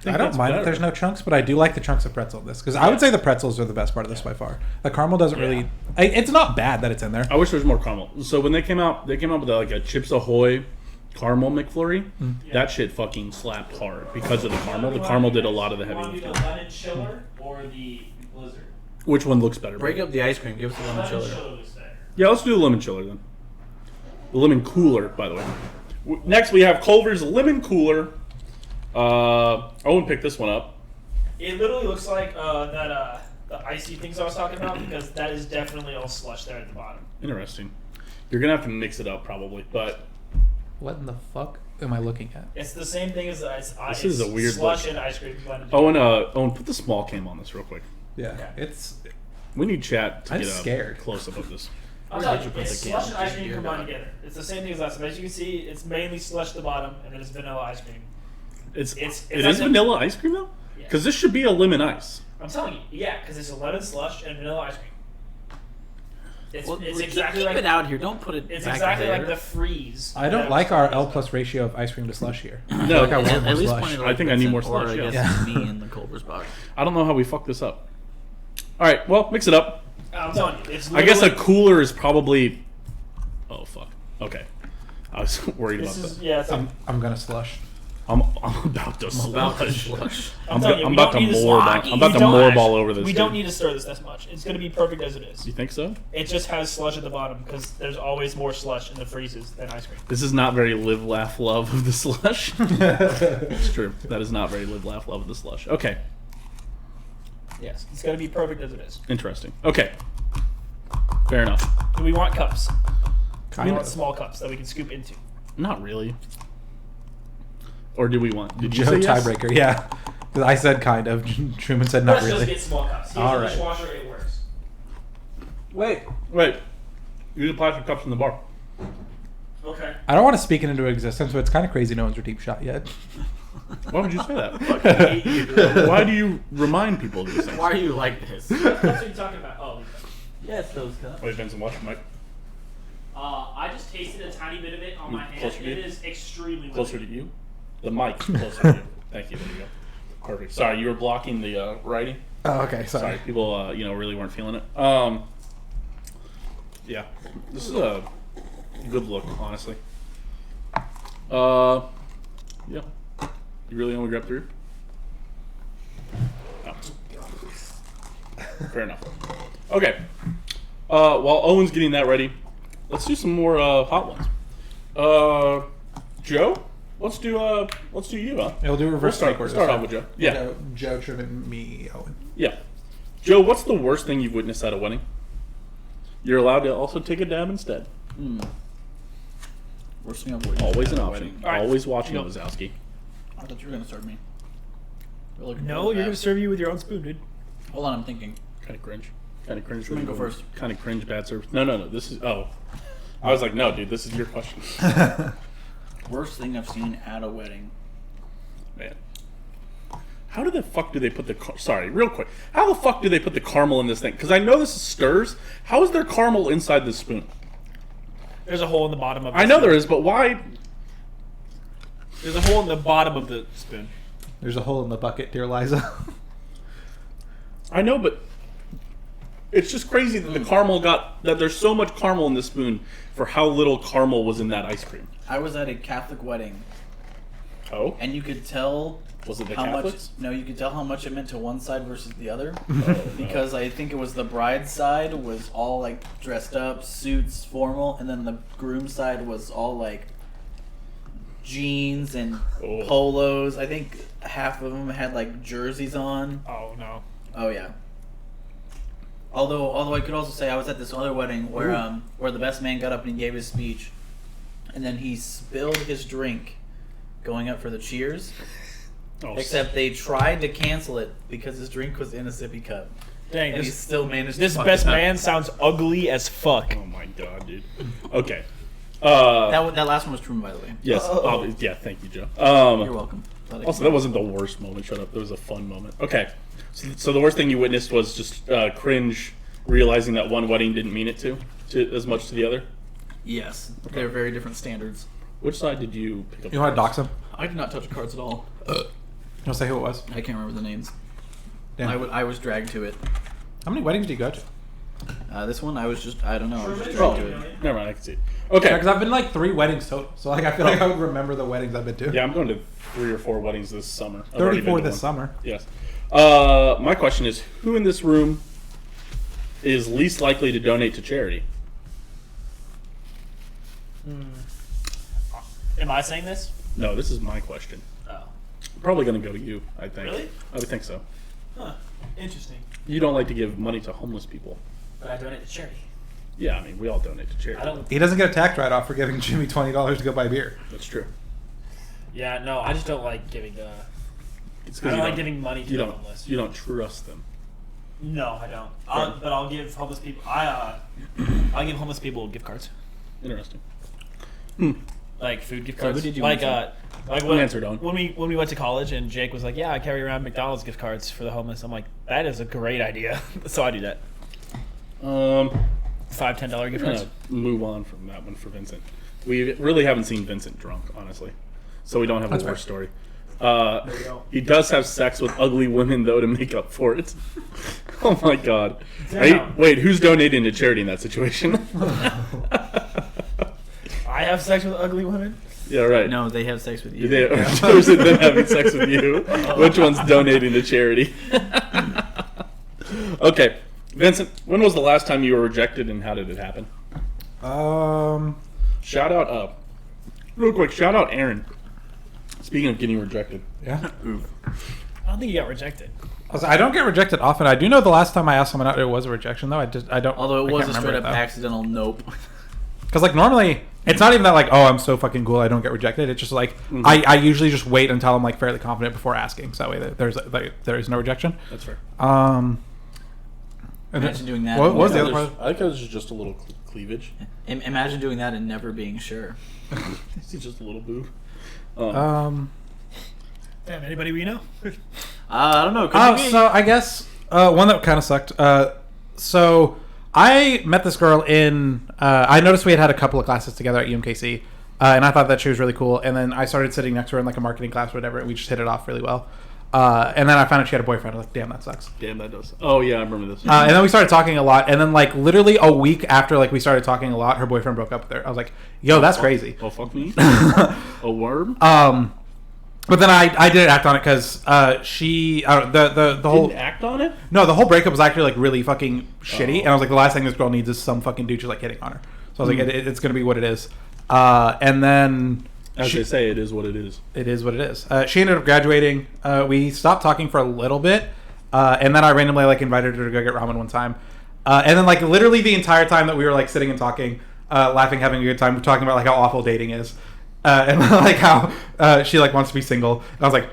think I don't that's mind better. that there's no chunks, but I do like the chunks of pretzel in this because I would say the pretzels are the best part of this by far. The caramel doesn't really. It's not bad that it's in there. I wish there was more caramel. So when they came out with like a Chips Ahoy caramel McFlurry. That shit fucking slapped hard because of the caramel. The caramel did a lot of the heavy Want to do lifting. the lemon chiller or the blizzard? Which one looks better? Break up the ice cream. Give us the lemon Lemon chiller. chiller looks better. Yeah, let's do the lemon chiller then. The lemon cooler, by the way. Next, we have Culver's lemon cooler. Owen picked this one up. It literally looks like the icy things I was talking about because that is definitely all slush there at the bottom. Interesting. You're gonna have to mix it up probably, but What in the fuck am I looking at? It's the same thing as the ice. This is a weird slush look. and ice cream blended. Owen, put the small cam on this real quick. Yeah, it's. We need chat to I'm get scared. a close up of this. I'm Where telling did you, you put it's the slush can? and ice cream Just combined here. together. It's the same thing as last time. As you can see, it's mainly slush at the bottom, and then it's vanilla ice cream. It It's is like vanilla ice cream though, Yeah. because this should be a lemon ice. I'm telling you, yeah, because it's a lemon slush and vanilla ice cream. Well, It's keep exactly like it out here. Don't put it. It's back exactly there. like the freeze. I don't like our L plus ratio of ice cream to slush here. I No, like I want more At least slush. point it I think I need more slush, Or I yeah. guess me in the Culver's box. I don't know how we fucked this up. All right, well, mix it up. I'm telling you, it's. I guess a literally- cooler is probably. Oh fuck. Okay, I was worried about This is that. yeah. It's I'm gonna slush. I'm about to About to slush. slush. I'm telling you, I'm we about don't to need more. slush. I'm about We to don't more actually- ball over this. We dude. don't need to stir this that much. It's gonna be perfect as it is. You think so? It just has slush at the bottom because there's always more slush in the freezes than ice cream. This is not very live, laugh, love of the slush. It's true. That is not very live, laugh, love of the slush. Okay, Yes, it's gonna be perfect as it is. interesting. Okay, fair enough. Do we want cups? We Kind want of. small cups that we can scoop into. Not really. Or do we want? Did you Joe say yes? tiebreaker, yeah. Because I said kind of. Truman said not Let's just really. get small cups. Here's All the right. dishwasher. It works. Wait. Wait. Use the plastic cups in the bar. Okay. I don't want to speak it into existence, but it's kind of crazy no one's redeemed shot yet. Why would you say that? Why do you remind people of these things? Why are you like this? That's what you're talking about. Oh. Yes, those cups. Wait, Vincent, watch your mic. I just tasted a tiny bit of it on my hand. Closer to It you? is extremely Closer liquidy. to you. The mic closer to you. Thank you. There you go. Perfect. Sorry, you were blocking the writing. Oh, okay. Sorry, Sorry. people, really weren't feeling it. Yeah, this is a good look, honestly. Yeah. You really only grab 3? Oh. Fair enough. Okay. While Owen's getting that ready, let's do some more hot ones. Joe, let's do you, huh? We'll do reverse Start snake orders. off with Joe. Yeah. Joe, Truman, me, Owen. Yeah. Joe, what's the worst thing you've witnessed at a wedding? You're allowed to also take a dab instead. Worst thing I've witnessed Always at an a option. wedding. All right. Always watching Go. Wazowski. I thought you were gonna serve me. We're looking No, for you're that. gonna serve you with your own spoon, dude. Hold on, I'm thinking. Kind of cringe. Kind of cringe. Let me go first. Kind of cringe bad service. No. This is. Oh. I was like, no, dude, this is your question. Worst thing I've seen at a wedding. Man. How the fuck do they put the sorry, real quick. How the fuck do they put the caramel in this thing? Because I know this is stirs. How is there caramel inside this spoon? There's a hole in the bottom of the I know spoon. there is, but why? There's a hole in the bottom of the spoon. There's a hole in the bucket, dear Liza. I know, but it's just crazy that the caramel that there's so much caramel in this spoon for how little caramel was in that ice cream. I was at a Catholic wedding, Oh, and you could tell was it the how Catholics? much. No, you could tell how much it meant to one side versus the other, because I think it was the bride's side was all like dressed up, suits, formal, and then the groom's side was all like jeans and Oh. polos. I think half of them had like jerseys on. Oh no. Oh yeah. Although I could also say I was at this other wedding where the best man got up and he gave his speech, and then he spilled his drink, going up for the cheers. Oh, Except they tried to cancel it because his drink was in a sippy cup, Dang, and he this, still managed. this to fuck best it up. man sounds ugly as fuck. Oh my god, dude. Okay. That last one was Truman, by the way. Yes. Yeah. Thank you, Joe. You're welcome. Also, that wasn't the worst moment. Shut up. That was a fun moment. Okay. So the worst thing you witnessed was just cringe, realizing that one wedding didn't mean it to as much to the other. Yes, they're very different standards. Which side did you pick up? You want to dox him? I did not touch the cards at all. Don't say who it was. I can't remember the names. Damn. I was dragged to it. How many weddings do you go to? This one I don't know. I was just dragged to it. Never mind. I can see it. Okay. Because I've been like 3 weddings total, so like I feel like I would remember the weddings I've been to. Yeah, I'm going to 3 or 4 weddings this summer. I've already been 34 to this one. summer. Yes. My question is, who in this room is least likely to donate to charity? Am I saying this? No, this is my question. Oh. Probably going to go to you, I think. Really? I would think so. Huh. Interesting. You don't like to give money to homeless people. But I donate to charity. Yeah, I mean, we all donate to charity. I don't. He doesn't get a tax write-off for giving Jimmy $20 to go buy beer. That's true. Yeah, no, I just don't like giving. It's I 'cause don't you like giving money to you the don't, homeless. You don't trust them. No, I don't. But I'll give homeless people. I'll give homeless people gift cards, Interesting. like food gift So cards. who did you like answer? like Who answered on? when we went to college and Jake was like, "Yeah, I carry around McDonald's gift cards for the homeless." I'm like, "That is a great idea." So I do that. I'm $5-10 gift cards. gonna move on from that one for Vincent. We really haven't seen Vincent drunk, honestly, so we don't have That's a fair. war story. we go. He does have sex with ugly women though to make up for it. Oh my god! Damn. Wait, who's donating to charity in that situation? I have sex with ugly women. Yeah, right. No, they have sex with you. They, or is it them having sex with you? Which one's donating to charity? Okay, Vincent, when was the last time you were rejected and how did it happen? Shout out, real quick, shout out Aaron. Speaking of getting rejected. Yeah. I don't think you got rejected. I don't get rejected often. I do know the last time I asked someone out, it was a rejection though. I don't. Although it I was can't a straight up remember it, though. accidental nope. Because like normally, it's not even that like, oh, I'm so fucking cool, I don't get rejected. It's just like I usually just wait until I'm like fairly confident before asking, so that way there is no rejection. That's fair. And Imagine doing that. What was the and other never- part? I think it was just a little cleavage. Imagine doing that and never being sure. It's just a little boob. Damn, anybody we know? I don't know. Could be me. So I guess one that kind of sucked. So I met this girl in. I noticed we had a couple of classes together at UMKC, and I thought that she was really cool. And then I started sitting next to her in like a marketing class or whatever, and we just hit it off really well. And then I found out she had a boyfriend. I was like, damn, that sucks. Damn, that does. Oh yeah, I remember this. And then we started talking a lot. And then like literally a week after like we started talking a lot, her boyfriend broke up with her. I was like, yo, that's crazy. Oh fuck me. A worm. But then I didn't act on it because she the whole Didn't act on it. no the whole breakup was actually like really fucking shitty, and I was like, the last thing this girl needs is some fucking dude just like hitting on her. So I was like, it's gonna be what it is. And then As they say, it is what it is. it is what it is. She ended up graduating. We stopped talking for a little bit, and then I randomly like invited her to go get ramen one time, and then like literally the entire time that we were like sitting and talking, laughing, having a good time, talking about like how awful dating is. And like how she like wants to be single. And I was like,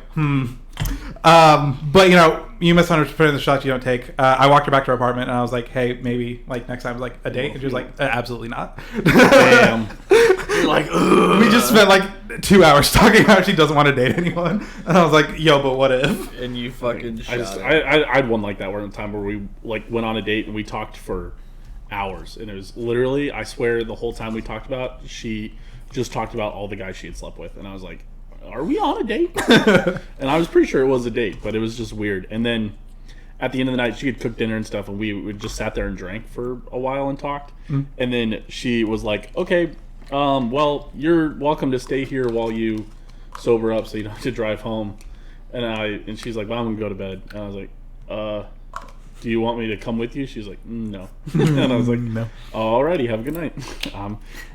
but you know, you miss 100% of the shots you don't take. I walked her back to her apartment and I was like, hey, maybe like next time like a date. And she was like, absolutely not. Damn. You're like, ugh. We just spent like 2 hours talking about how she doesn't want to date anyone, and I was like, "Yo, but what if?" And you fucking shot it. I had one like that one time where we like went on a date and we talked for hours, and it was literally, I swear, the whole time we talked about, she just talked about all the guys she had slept with, and I was like, "Are we on a date?" And I was pretty sure it was a date, but it was just weird. And then at the end of the night, she had cooked dinner and stuff, and we just sat there and drank for a while and talked. And then she was like, "Okay, well, you're welcome to stay here while you sober up, so you don't have to drive home." And she's like, "Well, I'm gonna go to bed." And I was like, "Do you want me to come with you?" She's like, "No." And I was like, No. "Alrighty, have a good night."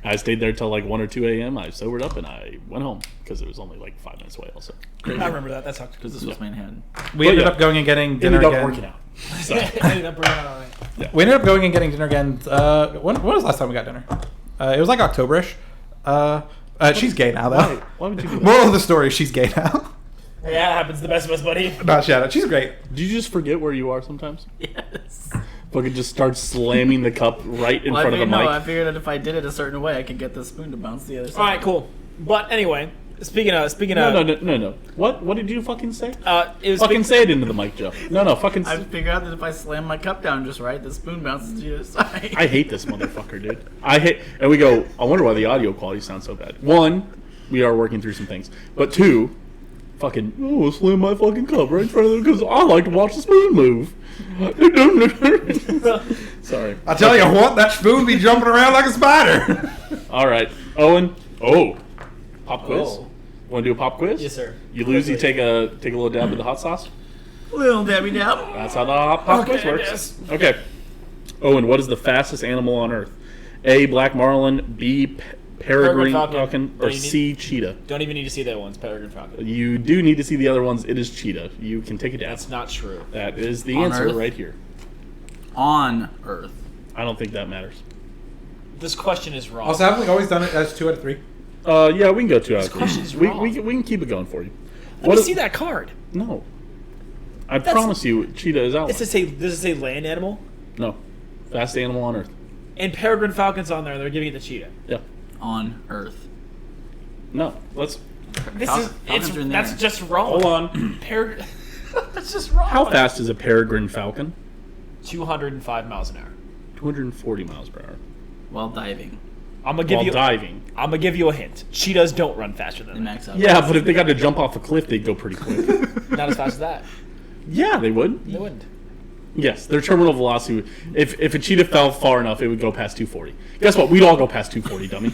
I stayed there till like 1 or 2 a.m. I sobered up and I went home because it was only like 5 minutes away. Also, I remember that. That sucked. Because this was Manhattan. We ended up going and getting dinner ended up again. working out. So, Ended up bringing it all right. We ended up going and getting dinner again. When was the last time we got dinner? It was like Octoberish. She's gay now, though. why would you do that? Moral of the story: she's gay now. Yeah, it happens to the best of us, buddy. Not shout out. She's great. Do you just forget where you are sometimes? Yes. Fucking just start slamming the cup right in Well, front of the mic. I figured that if I did it a certain way, I could get the spoon to bounce the other side. All right, cool. But anyway, speaking of, No. What did you fucking say? it was Fucking say it into the mic, Joe. No, fucking. I figured out that if I slam my cup down just right, the spoon bounces to the other side. I hate this motherfucker, dude. And we go, I wonder why the audio quality sounds so bad. One, we are working through some things. But two, fucking, slam my fucking cup right in front of them because I like to watch the spoon move. Sorry. I tell you what, that spoon be jumping around like a spider. All right. Owen. Oh. Pop quiz? Oh. Want to do a pop quiz? Yes, sir. You lose, you take a little dab of the hot sauce? Little Debbie Dab. That's how the pop quiz works. yes. Okay. Owen, what is the fastest animal on Earth? A, black marlin, B, peregrine falcon, or C, cheetah? Don't even need to see that one. It's Peregrine Falcon. You do need to see the other ones. It is cheetah. You can take it down. That's not true. That is the On answer Earth? right here. On Earth. I don't think that matters. This question is wrong. Also, haven't we always done it as 2 out of 3? Yeah, we can go 2 out of 3. question's We wrong. can keep it going for you. Let me see that card. No. I promise you, cheetah is out. Does it say land animal? No. Fastest animal on Earth. And Peregrine Falcon's on there. They're giving it to cheetah. Yeah. On Earth. No. Let's. Falcons are in there. That's just wrong. Hold on. Peregrine. That's just wrong. How fast is a peregrine falcon? 205 miles an hour. 240 miles per hour. While diving. I'm gonna give While you. diving. I'm gonna give you a hint. Cheetahs don't run faster They than that. max out. Yeah, but if they got to jump off a cliff, they'd go pretty quick. Not as fast as that. Yeah, they would. They wouldn't. Yes, their terminal velocity. If a cheetah fell far enough, it would go past 240. Guess what? We'd all go past 240, dummy.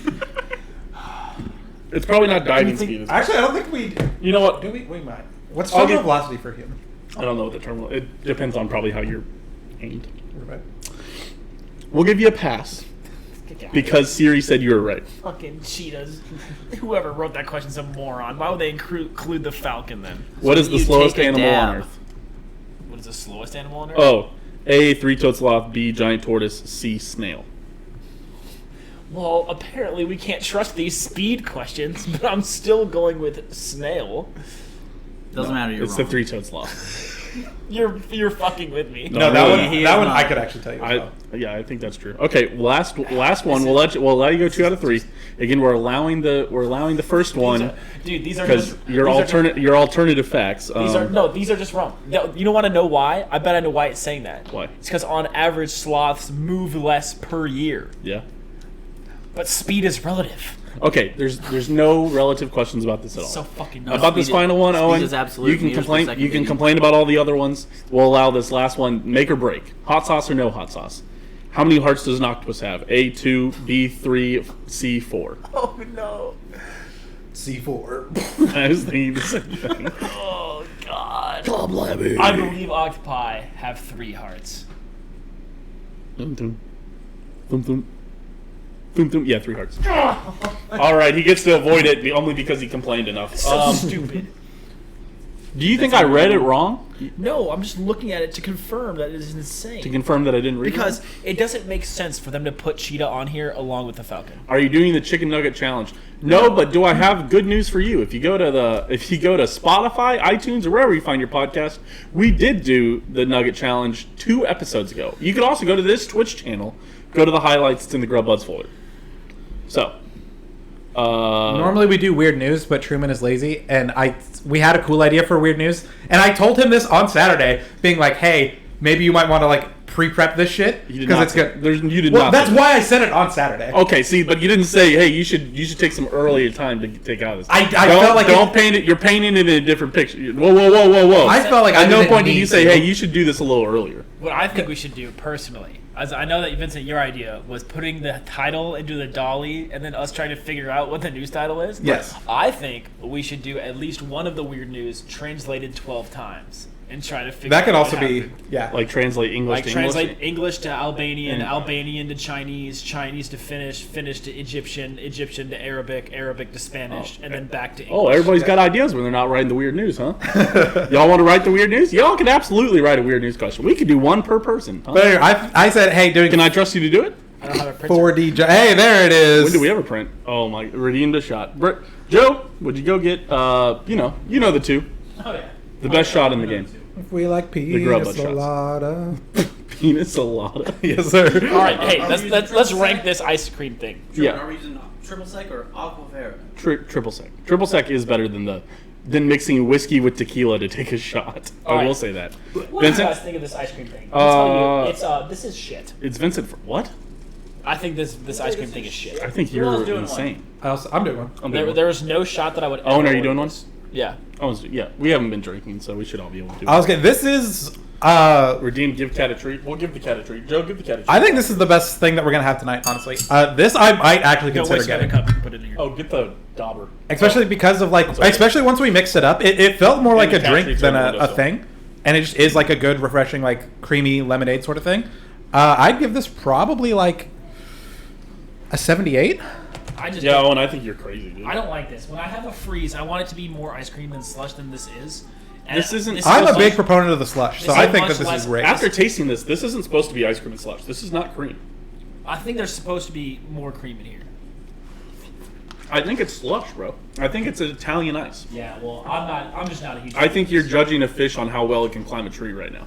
It's probably not diving speed. Actually, I don't think we. You know what? Do we? We might. What's I'll terminal give- velocity for a human? I don't know what the terminal. It depends on probably how you're aimed. Right. We'll give you a pass because Siri said you were right. Fucking cheetahs. Whoever wrote that question's a moron. Why would they include the falcon then? What is the you slowest take a animal on dab. Earth? What is the slowest animal on Earth? Oh, A, three-toed sloth, B, giant tortoise, C, snail. Well, apparently we can't trust these speed questions, but I'm still going with snail. Doesn't matter. You're It's wrong. the three-toed sloth. You're fucking with me. No, No, that really. one. He That is one not. I could actually tell you. As well. Yeah, I think that's true. Okay, last one. We'll allow you go 2 out of 3. Again, we're allowing the first one Dude, these are because just your alternative facts. These are just wrong. No, you don't want to know why? I bet I know why it's saying that. Why? It's because on average sloths move less per year, Yeah. but speed is relative. Okay. There's no relative questions about this at all. So fucking No, About this speed final one, speed Owen, is absolute you can meters per complain. second You can beating. complain about all the other ones. We'll allow this last one. Make or break. Hot sauce or no hot sauce? How many hearts does an octopus have? A 2, B 3, C 4. Oh no. C4. I was thinking the same thing. Oh god. I believe octopi have 3 hearts. Dum dum. Dum dum. Dum dum. Yeah, 3 hearts. All right, he gets to avoid it only because he complained enough. So stupid. Do you think I read it wrong? No, I'm just looking at it to confirm that it is insane. To confirm that I didn't read it Because wrong? it doesn't make sense for them to put cheetah on here along with the falcon. Are you doing the chicken nugget challenge? No, but do I have good news for you? If you go to Spotify, iTunes, or wherever you find your podcast, we did do the nugget challenge 2 episodes ago. You could also go to this Twitch channel, go to the highlights, it's in the Grub Buds folder. So, Normally we do weird news, but Truman is lazy, and we had a cool idea for weird news, and I told him this on Saturday, being like, "Hey, maybe you might want to like pre-prep this shit because it's good." You did Well, not. that's why I said it on Saturday. Okay, see, but you didn't say, "Hey, you should take some earlier time to take out this." I felt like don't paint it. You're painting it in a different picture. Whoa! I felt like at I no didn't point did you need say, to. "Hey, you should do this a little earlier." What I think we should do personally, as I know that Vincent, your idea was putting the title into the dolly and then us trying to figure out what the news title is. Yes. I think we should do at least one of the weird news translated 12 times and try to figure That out could what also be happened. Like translate English Like to translate English. English to Albanian, And- Albanian to Chinese, Chinese to Finnish, Finnish to Egyptian, Egyptian to Arabic, Arabic to Spanish, and then back to English. Oh, everybody's got ideas when they're not writing the weird news, huh? Y'all want to write the weird news? Y'all can absolutely write a weird news question. We could do one per person. Huh? But anyway, I said, "Hey, doing Can I trust you to do it? I don't have a printer. 4D." Hey, there it is. When do we ever print? Oh my! Redeemed a shot. Joe, would you go get? You know the two. Oh yeah. The best shot in the game. If we like Grub pina shots. colada. Pina colada. Yes, sir. All right, hey, Are we let's using let's triple rank sec? this ice cream thing. Yeah. Are we using triple sec or aquafera? Triple sec. Triple sec is better than mixing whiskey with tequila to take a shot. I All right. will say that. What do you Vincent, guys think of this ice cream thing? I'll tell you, it's this is shit. it's Vincent. For what? I think this ice cream thing is shit. I think Who else you're doing insane. I'm doing one. I'm There doing was no shot that I would. Owen, ever are you doing order one? this. Yeah. yeah. We haven't been drinking, so we should all be able to do I was it. getting. This is. Redeem, give cat a treat. We'll give the cat a treat. Joe, give the cat a treat. I think this is the best thing that we're gonna have tonight. Honestly, this I might actually Go consider waste another getting. cup and put it in here. Oh, get the dauber. Especially because of like, okay. especially once we mixed it up, it felt more like the a cat drink treats than are good, a so. thing, and it just is like a good, refreshing, like creamy lemonade sort of thing. I'd give this probably like a 78. I just Yeah, don't, Owen, I think you're crazy, dude. I don't like this. When I have a freeze, I want it to be more ice cream than slush than this is. And This isn't- is I'm a much- big proponent of the slush, so This I is think much that this less- is great. After tasting this isn't supposed to be ice cream and slush. This is not cream. I think there's supposed to be more cream in here. I think it's slush, bro. I think it's Italian ice. Yeah, well, I'm just not a huge. I think you're judging a fish on how well it can climb a tree right now.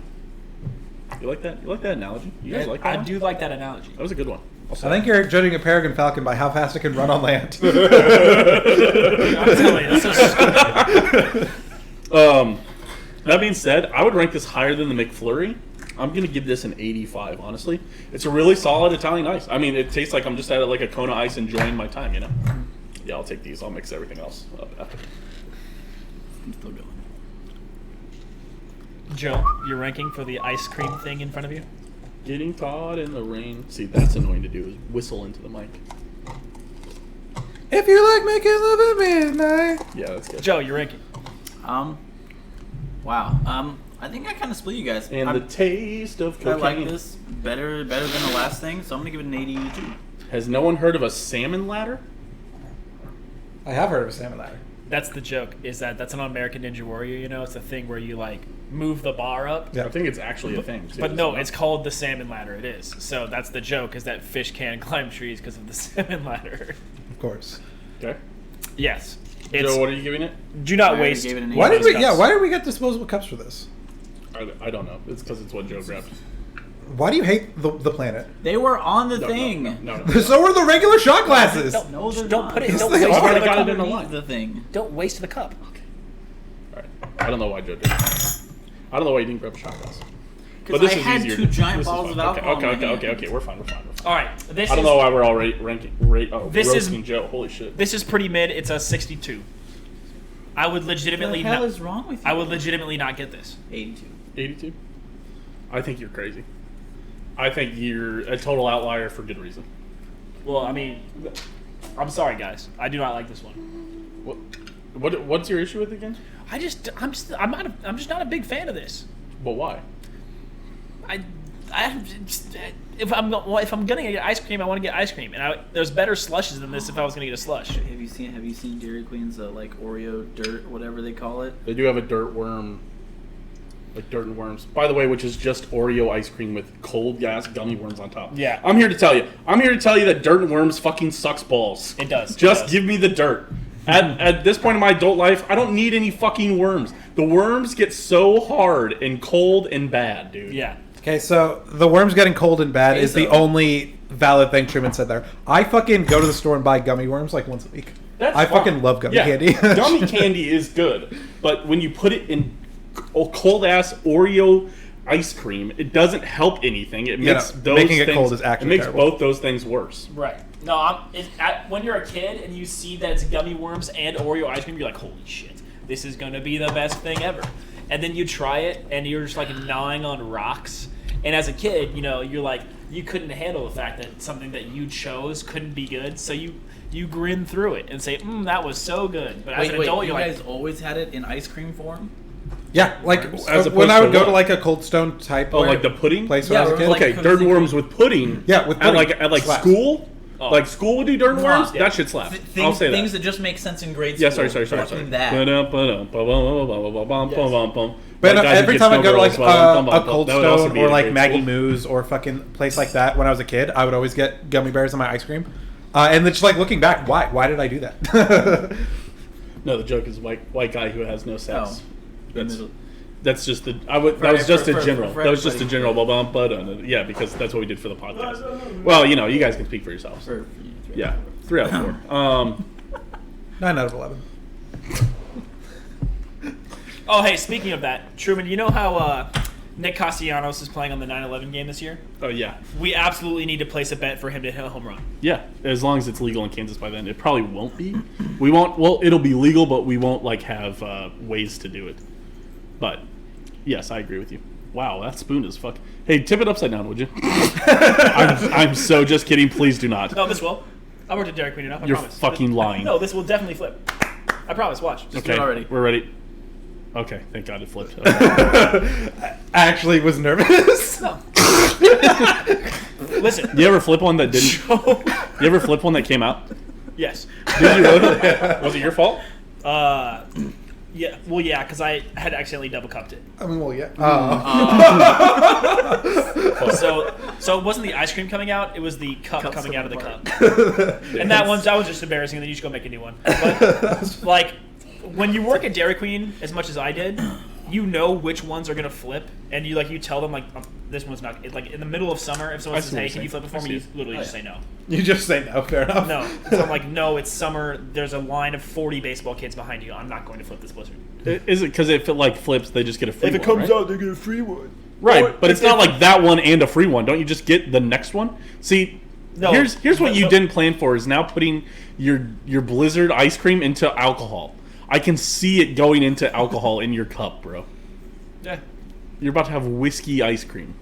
You like that? You like that analogy? You guys like that? I one? do like that analogy. That was a good one. I think you're judging a peregrine falcon by how fast it can run on land. I'm telling you, that's so stupid. That being said, I would rank this higher than the McFlurry. I'm gonna give this an 85. Honestly, it's a really solid Italian ice. I mean, it tastes like I'm just at like a Kona Ice enjoying my time. You know? Yeah, I'll take these. I'll mix everything else up after. I'm still going. Joe, your ranking for the ice cream thing in front of you? Getting caught in the rain. See, that's annoying to do. Is whistle into the mic. If you like making love at midnight. Yeah, that's good. Joe, your ranking. Wow. I think I kind of split you guys. And the taste of I cocaine. like this better than the last thing, so I'm gonna give it an 82. Has no one heard of a salmon ladder? I have heard of a salmon ladder. That's the joke. Is that's an American Ninja Warrior? You know, it's a thing where you like move the bar up. Yeah. I think it's actually a thing. Too, But no, isn't it? it's called the salmon ladder. It is. So that's the joke: is that fish can climb trees because of the salmon ladder. Of course. Okay. Yes. It's, Joe, what are you giving it? do not I already waste. gave it an Why did we? cups. Yeah. Why did we get disposable cups for this? I don't know. It's because it's what Joe grabbed. Why do you hate the planet? They were on the No, thing. No. So are the regular shot glasses. No, they're Don't not. put it. Yes, Don't they waste are. another Got cup. it in the Underneath line. the thing. Don't waste the cup. All right. I don't know why Joe did it. I don't know why you didn't grab a shot glass. But Because this I is had easier. two giant This is bottles of fine. alcohol. in my hand. Okay. We're fine. All right. This I don't is know why we're all This is- roasting Joe. Holy shit. this is pretty mid. It's a 62. I would What legitimately the hell not. is wrong with you? I would legitimately not get this. 82. 82? I think you're crazy. I think you're a total outlier for good reason. Well, I mean, I'm sorry, guys. I do not like this one. What's your issue with it again? I'm just not a big fan of this. Well, why? If I'm gonna get ice cream, I want to get ice cream, and there's better slushes than this. If I was gonna get a slush, Have you seen Dairy Queen's like Oreo dirt, whatever they call it? They do have a dirt worm, like dirt and worms. By the way, which is just Oreo ice cream with cold gas gummy worms on top. Yeah. I'm here to tell you that dirt and worms fucking sucks balls. It does. Just It does. give me the dirt. At this point in my adult life, I don't need any fucking worms. The worms get so hard and cold and bad, dude. Yeah. Okay, so the worms getting cold and bad is the only valid thing Truman said there. I fucking go to the store and buy gummy worms like once a week. I fucking love gummy candy. Gummy candy is good, but when you put it in cold ass Oreo ice cream, it doesn't help anything. It makes making it cold is actually terrible. Both those things worse. Right. No, when you're a kid and you see that it's gummy worms and Oreo ice cream, you're like, holy shit, this is going to be the best thing ever. And then you try it and you're just like gnawing on rocks. And as a kid, you're like, you couldn't handle the fact that something that you chose couldn't be good. So you grin through it and say, that was so good. But as an adult, you're like, you guys always had it in ice cream form? Yeah, like As when I would go what? to like a Cold Stone type. Like the pudding place when I was a kid. Okay, dirt worms with pudding. Yeah, with pudding. At Slaps. school. Like school would do dirt worms. That shit slaps. I'll say that. Things that just make sense in grade school. Yeah, sorry. That. But every time I go to like a Cold Stone or like Maggie Moo's or fucking place like that when I was a kid, I would always get gummy bears in my ice cream. And then just like looking back, why did I do that? No, the joke is white guy who has no sex. Oh. That's just the that was just a general. That was just a general. Yeah, because that's what we did for the podcast. Well, you guys can speak for yourselves. Yeah, 3 out of 4. 9 out of 11. oh, hey, speaking of that, Truman, you know how Nick Castellanos is playing on the 9/11 game this year? Oh yeah. We absolutely need to place a bet for him to hit a home run. Yeah, as long as it's legal in Kansas by then. It probably won't be. We won't. Well, it'll be legal, but we won't have ways to do it. But yes, I agree with you. Wow, that spoon is fuck. Hey, tip it upside down, would you? I'm so just kidding. Please do not. No, this will. I worked at Dairy Queen enough. I You're promise. fucking lying. No, this will definitely flip. I promise. Watch. Just do it already. We're ready. Okay, thank God it flipped. Okay. I actually was nervous. No. Listen. You ever flip one that didn't? You ever flip one that came out? Yes. Did you really? Was it your fault? Yeah. Well, yeah, because I had accidentally double cupped it. I mean, well, yeah. So it wasn't the ice cream coming out; it was the cup coming out of the cup. And that was just embarrassing. And then you just go make a new one. But like when you work at Dairy Queen as much as I did, you know which ones are gonna flip, and you tell them this one's not. Like in the middle of summer, if someone says, "Hey, can you flip it for me?" You literally just say no. You just say no. Fair enough. No. So I'm like, no, it's summer. There's a line of 40 baseball kids behind you. I'm not going to flip this blizzard. Is it because if it flips, they just get a free one? If it comes right? out, they get a free one. Right, but it's not like that one and a free one. Don't you just get the next one? See, No, here's what you didn't plan for is now putting your Blizzard ice cream into alcohol. I can see it going into alcohol in your cup, bro. Yeah. You're about to have whiskey ice cream.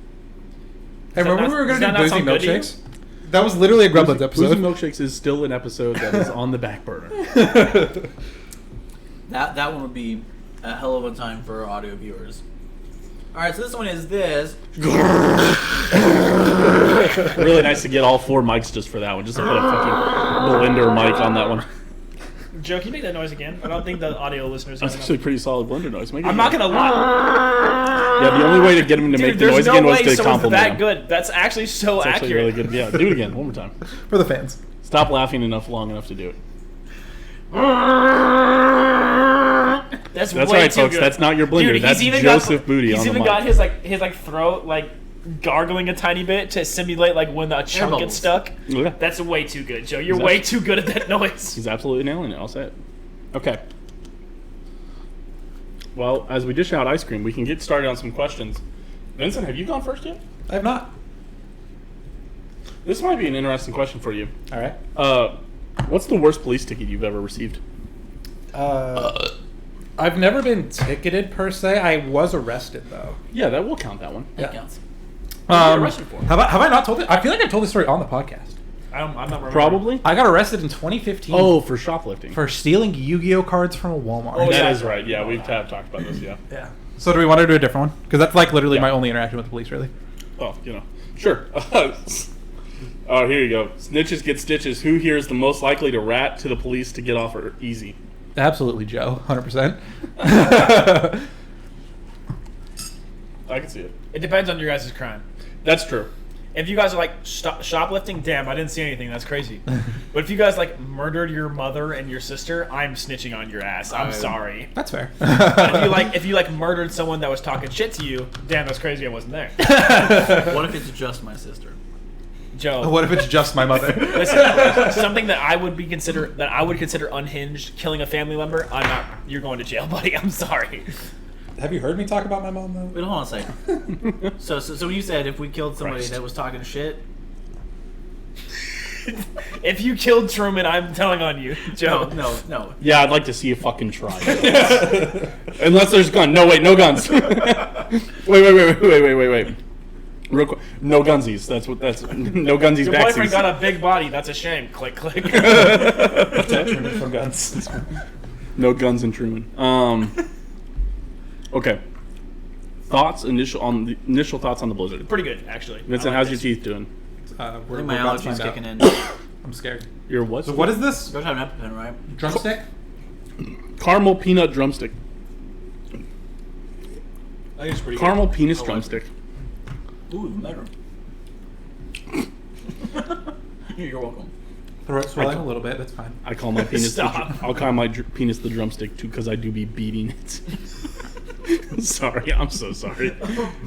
Hey, remember we were going to do not boozy sound good to you? milkshakes? That was literally a Grub episode. Boozy Milkshakes is still an episode that is on the back burner. That one would be a hell of a time for our audio viewers. All right, so this one is this. Really nice to get all 4 mics just for that one. Just to put a fucking blender mic on that one. Joe, can you make that noise again? I don't think the audio listeners. That's actually a pretty solid blender noise. I'm not gonna lie. Yeah, the only way to get him to make the noise again was to compliment that him. good. That's actually so It's accurate. actually really good. Yeah, do it again, one more time. For the fans. Stop laughing long enough to do it. That's right, way too folks. good. That's not your blender. Dude, That's Joseph Booty on the mic. He's even got his throat gargling a tiny bit to simulate when a chunk gets stuck. Yeah. That's way too good, Joe. You're way too good at that noise. He's absolutely nailing it. I'll say it. Okay. Well, as we dish out ice cream, we can get started on some questions. Vincent, have you gone first yet? I have not. This might be an interesting question for you. All right. What's the worst police ticket you've ever received? I've never been ticketed per se. I was arrested though. Yeah, that will count that one. That counts. What were you arrested for? Have I not told it? I feel like I told this story on the podcast. I'm not remembering. Probably. I got arrested in 2015. Oh, for shoplifting. For stealing Yu-Gi-Oh cards from a Walmart. Oh, that is right. Yeah, we've talked about this. Yeah. Yeah. So do we want to do a different one? Because that's literally my only interaction with the police, really. Oh, sure. Oh, here you go. Snitches get stitches. Who here is the most likely to rat to the police to get off easy? Absolutely, Joe. 100%. I can see it. It depends on your guys' crime. That's true. If you guys are like shoplifting, damn, I didn't see anything. That's crazy. But if you guys like murdered your mother and your sister, I'm snitching on your ass. I'm sorry. That's fair. But if you murdered someone that was talking shit to you, damn, that's crazy. I wasn't there. What if it's just my sister? Joe. What if it's just my mother? Listen, something that I would consider unhinged, killing a family member. I'm not. You're going to jail, buddy. I'm sorry. Have you heard me talk about my mom though? Wait, hold on a second. So when you said if we killed somebody that was talking shit, if you killed Truman, I'm telling on you, Joe. No. Yeah, I'd like to see you fucking try. Unless there's gun. No, wait, no guns. wait. Real quick. No gunsies. That's no gunsies. Your boyfriend got a big body. That's a shame. Click. Truman from Guns. No guns in Truman. Okay. Initial thoughts on the blizzard. Pretty good, actually. Vincent, how's your teeth doing? I think my allergies kicking in. I'm scared. Your what? So what is this? You guys have an EpiPen, right? Drumstick? Caramel peanut drumstick. I think it's pretty Caramel penis drumstick. Ooh, better. You're welcome. Throat swelling a little bit. That's fine. I call my penis. Stop. I'll call my penis the drumstick too, because I do be beating it. Sorry, I'm so sorry.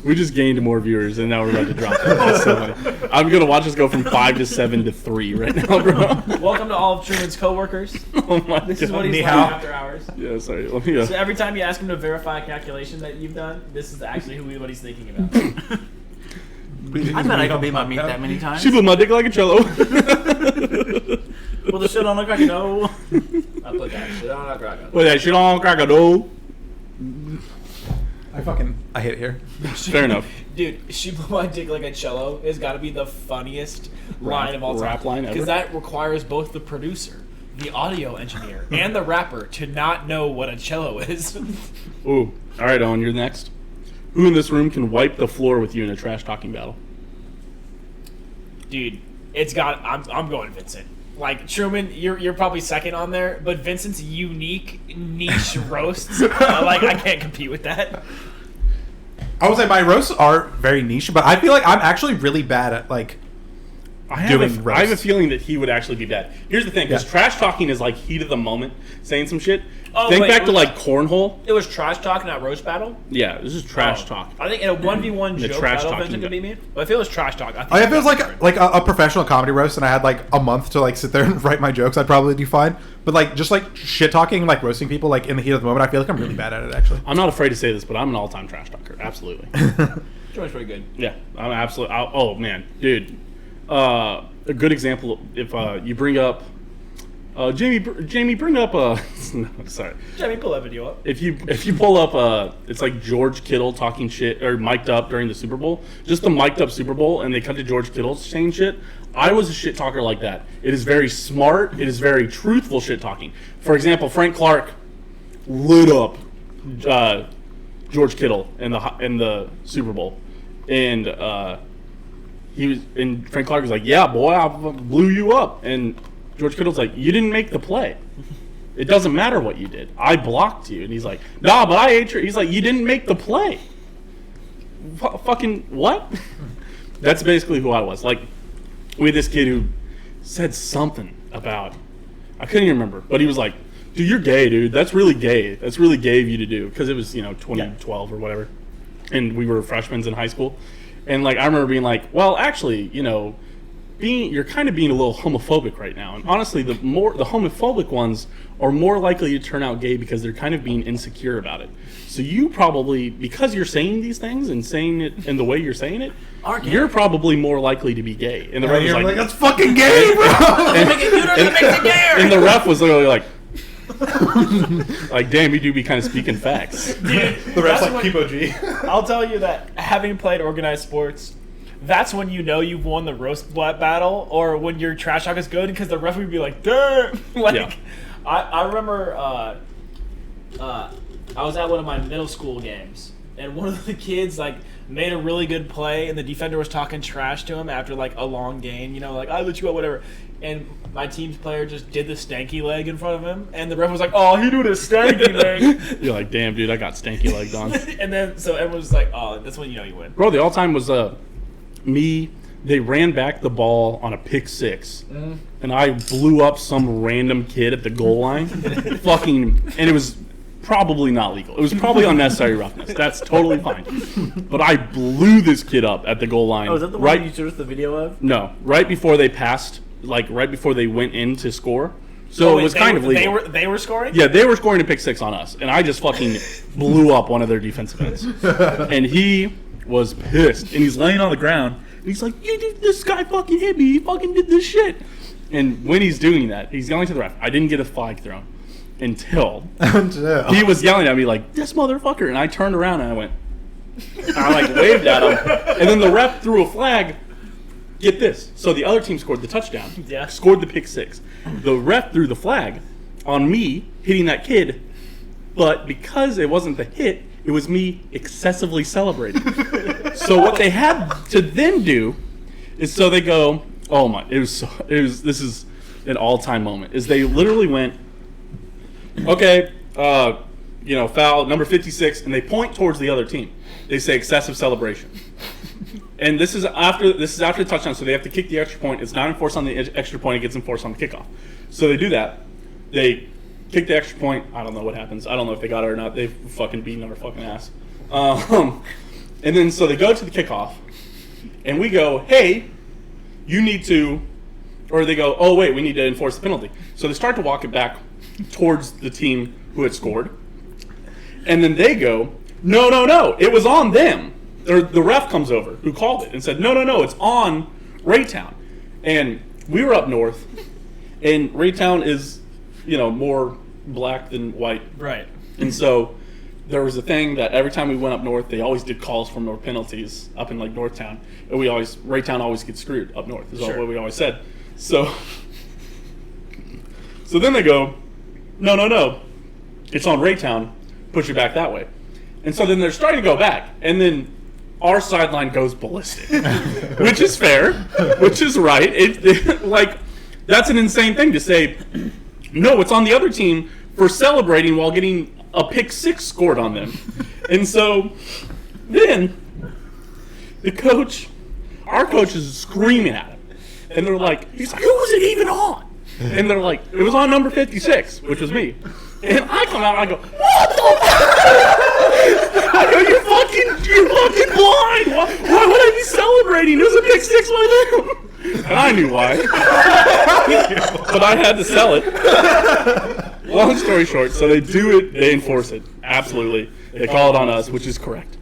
We just gained more viewers, and now we're about to drop it. That's so funny. I'm gonna watch us go from 5 to 7 to 3 right now, bro. Welcome to all of Truman's coworkers. Oh my This is God. what he's like Ni hao. after hours. Yeah, sorry. Let me. So every time you ask him to verify a calculation that you've done, this is actually what he's thinking about. I bet I could beat my meat that many times. She blew my dick like a cello. Well, the shit on the crack, no. I put that shit on a cracker. Well, that shit on crack a dough. I hate it here. Fair enough. Dude, she blew my dick like a cello has got to be the funniest line of all time. Rap line ever? Because that requires both the producer, the audio engineer, and the rapper to not know what a cello is. Ooh. All right, Owen, you're next. Who in this room can wipe the floor with you in a trash talking battle? Dude, I'm going Vincent. Like Truman, you're probably second on there, but Vincent's unique niche roasts, I can't compete with that. I would say my roasts are very niche, but I feel like I'm actually really bad at I doing have a roasts. feeling that he would actually be bad. Here's the thing, because Yeah. trash talking is like heat of the moment, saying some shit. Oh, Think wait, back to wait. like cornhole. It was trash talk, not roast battle. Yeah, this is trash talk. I think in a 1v1 The joke trash battle, talking Vincent could guy. beat me. But if it was trash talk, I think I feel it was like a professional comedy roast, and I had like a month to like sit there and write my jokes. I'd probably do fine. But like just like shit talking, like roasting people, like in the heat of the moment, I feel like I'm really bad at it. Actually, I'm not afraid to say this, but I'm an all-time trash talker. Absolutely. Truman's pretty good. Yeah, I'm absolutely. Oh man, dude. A good example. If you bring up Jamie, bring up no, sorry. Jamie, pull that video up. If you pull up it's like George Kittle talking shit or mic'd up during the Super Bowl, just the mic'd up Super Bowl, and they cut to George Kittle saying shit. I was a shit talker like that. It is very smart. It is very truthful shit talking. For example, Frank Clark lit up George Kittle in the Super Bowl, and Frank Clark was like, "Yeah, boy, I blew you up," and George Kittle's like, "You didn't make the play. It doesn't matter what you did. I blocked you." And he's like, "Nah, but I ate your." He's like, "You didn't make the play." Fucking what? That's basically who I was. Like, we had this kid who said something about, I couldn't even remember, but he was like, "Dude, you're gay, dude. That's really gay. That's really gay of you to do," because it was 2012 or whatever, and we were freshmen in high school, and like I remember being like, "Well, actually, you're kind of being a little homophobic right now." And honestly, the homophobic ones are more likely to turn out gay because they're kind of being insecure about it. So you probably, because you're saying these things and saying it in the way you're saying it, you're probably more likely to be gay. And the ref was you're like, that's fucking gay, bro. and the ref was literally like, like, damn, you do be kind of speaking facts. Dude, The rest that's like when- Peepo G. I'll tell you that having played organized sports, that's when you know you've won the roast battle, or when your trash talk is good, because the ref would be like, "Damn!" Like, Yeah. I remember I was at one of my middle school games, and one of the kids like made a really good play, and the defender was talking trash to him after like a long gain, like I let you out, whatever. And my team's player just did the stanky leg in front of him, and the ref was like, "Oh, he did a stanky leg." You're like, damn, dude, I got stanky legged on. And then so everyone was like, "Oh, that's when you know you win." Bro, the all-time was me, They ran back the ball on a pick six, and I blew up some random kid at the goal line. And it was probably not legal. It was probably unnecessary roughness. That's totally fine. But I blew this kid up at the goal line. Oh, is that the one you showed us the video of? No, right before they passed, like right before they went in to score. So it was kind of legal. They were scoring? Yeah, they were scoring a pick six on us, and I just fucking blew up one of their defensive ends. And he was pissed, and he's laying on the ground, and he's like, this guy fucking hit me, he fucking did this shit. And when he's doing that, he's yelling to the ref. I didn't get a flag thrown until he was yelling at me like, this motherfucker, and I turned around and I went, I like waved at him, and then the ref threw a flag. Get this. So the other team scored the touchdown. Yeah. Scored the pick six. The ref threw the flag on me hitting that kid, but because it wasn't the hit, it was me excessively celebrating. So what they had to then do is so they go, oh my, this is an all-time moment, is they literally went, okay, foul number 56, and they point towards the other team. They say excessive celebration. And this is after the touchdown, so they have to kick the extra point. It's not enforced on the extra point; it gets enforced on the kickoff. So they do that. They kick the extra point. I don't know what happens. I don't know if they got it or not. They fucking beaten our fucking ass. And then so they go to the kickoff, and we go, "Hey, you need to," or they go, "Oh wait, we need to enforce the penalty." So they start to walk it back towards the team who had scored, and then they go, "No, it was on them." The ref comes over, who called it, and said, no, it's on Raytown. And we were up north, and Raytown is, more black than white. Right. And so there was a thing that every time we went up north, they always did calls for more penalties up in, like, Northtown. And Raytown always gets screwed up north, is what we always said. So then they go, no, it's on Raytown, push it back that way. And so then they're starting to go back, and then our sideline goes ballistic, which is fair, which is right. It that's an insane thing to say. No, it's on the other team for celebrating while getting a pick six scored on them. And so then our coach is screaming at him, and they're like, he's like, who was it even on? And they're like, it was on number 56, which was me. And I come out and I go, what the fuck? I go, you're fucking blind. Why would I be celebrating? It was a pick six by them. And I knew why. But I had to sell it. Long story short, so they do it, they enforce it. Absolutely. They call it on us, which is correct.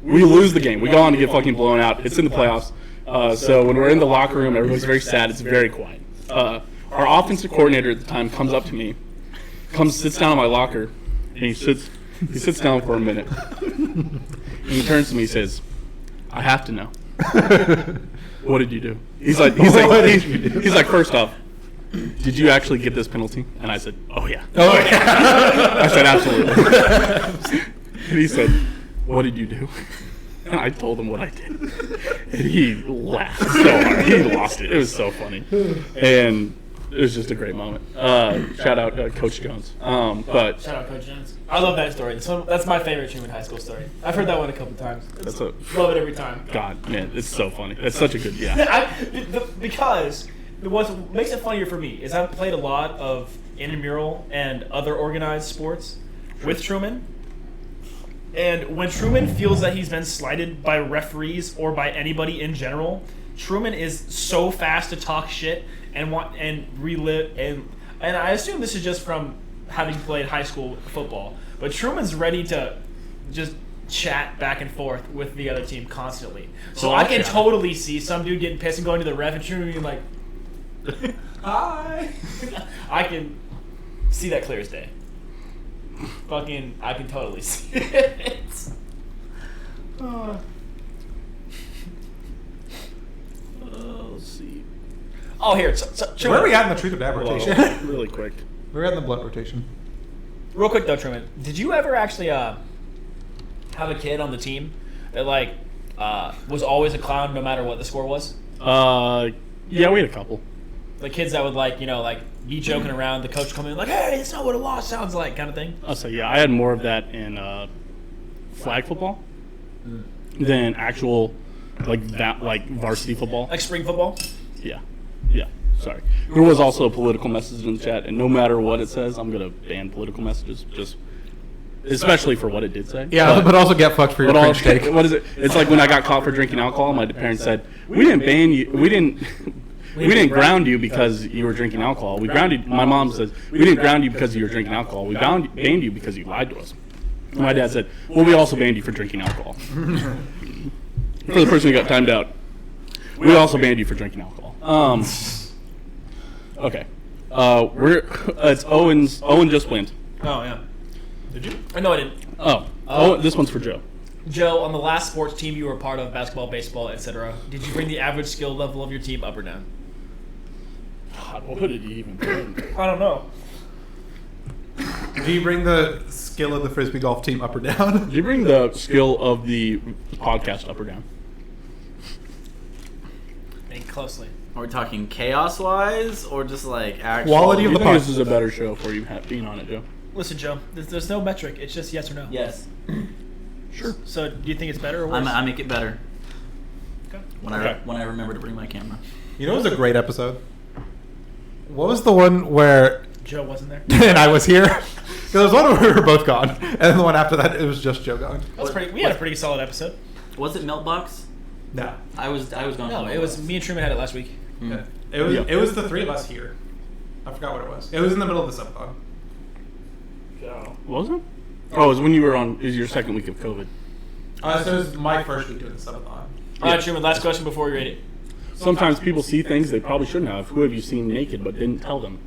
We lose the game. We go on to get fucking blown out. It's in the playoffs. So when we're in the locker room, everybody's very sad. It's very quiet. Our offensive coordinator at the time comes up to me, sits down in my locker, and he sits down for a minute. And he turns to me and says, I have to know. What did you do? He's like, first off, did you actually get this penalty? And I said, oh yeah. I said, absolutely. And he said, what did you do? And I told him what I did. And he laughed so hard. He lost it. It was so funny. And it was just a great moment. Shout out Coach Jones. Shout out Coach Jones. I love that story. That's my favorite Truman High School story. I've heard that one a couple times. Love it every time. God, man, it's so funny. It's such a good, Because what makes it funnier for me is I've played a lot of intramural and other organized sports with Truman. And when Truman feels that he's been slighted by referees or by anybody in general, Truman is so fast to talk shit and relive and I assume this is just from having played high school football, but Truman's ready to just chat back and forth with the other team constantly. So I can totally see some dude getting pissed and going to the ref and Truman being like, hi. I can see that clear as day. I can totally see it. Let's see. Oh, here. Where are we at in the truth or dab rotation? Really quick. We're at in the blunt rotation. Real quick though, Truman, did you ever actually have a kid on the team that was always a clown no matter what the score was? Yeah, we had a couple. The kids that would be joking around, the coach coming in like, hey, that's not what a loss sounds like, kind of thing. I'll say, yeah, I had more of that in flag football than actual like that, like varsity football. Like spring football? Yeah. Sorry. There was also a political message in the chat, and no matter what it says, I'm gonna ban political messages, just especially for what it did say. Yeah, but also get fucked for your cringe take. What is it? It's like when I got caught for drinking alcohol. My parents said, "We didn't ban you. We didn't ground you because you were drinking alcohol. We grounded." My mom says, "We didn't ground you because you were drinking alcohol. We banned you because you lied to us." And my dad said, "Well, we also banned you for drinking alcohol." For the person who got timed out, we also banned you for drinking alcohol. Okay. It's Owen's. Owen just went. Oh, yeah. Did you? No, I didn't. Oh, this one's for Joe. Joe, on the last sports team you were a part of, basketball, baseball, etc., did you bring the average skill level of your team up or down? God, what did he even bring? I don't know. Do you bring the skill of the frisbee golf team up or down? Did you bring the skill of the podcast up or down? Think closely. Are we talking chaos-wise or just like actual? Quality of Do the you think podcast. this is a better show for you being on it, Joe? Listen, Joe, there's no metric. It's just yes or no. Yes. Sure. So, do you think it's better or worse? I make it better Okay. when I remember to bring my camera. You know, it was a great episode. What was the one where Joe wasn't there. and I was here? Because there was one where we were both gone, and then the one after that it was just Joe gone. We had a pretty solid episode. Was it Meltbox? No, I was gone. No, from it was Meltbox. me and Truman had it last week. it was the three of us here. I forgot what it was. It was in the middle of the subathon. Was it? Oh, it was when you were on. It was your second week of COVID. So it was my first week doing the subathon. All right, Truman, last question before we rate it. Sometimes people see things they probably shouldn't have. Who have you seen naked but didn't tell them?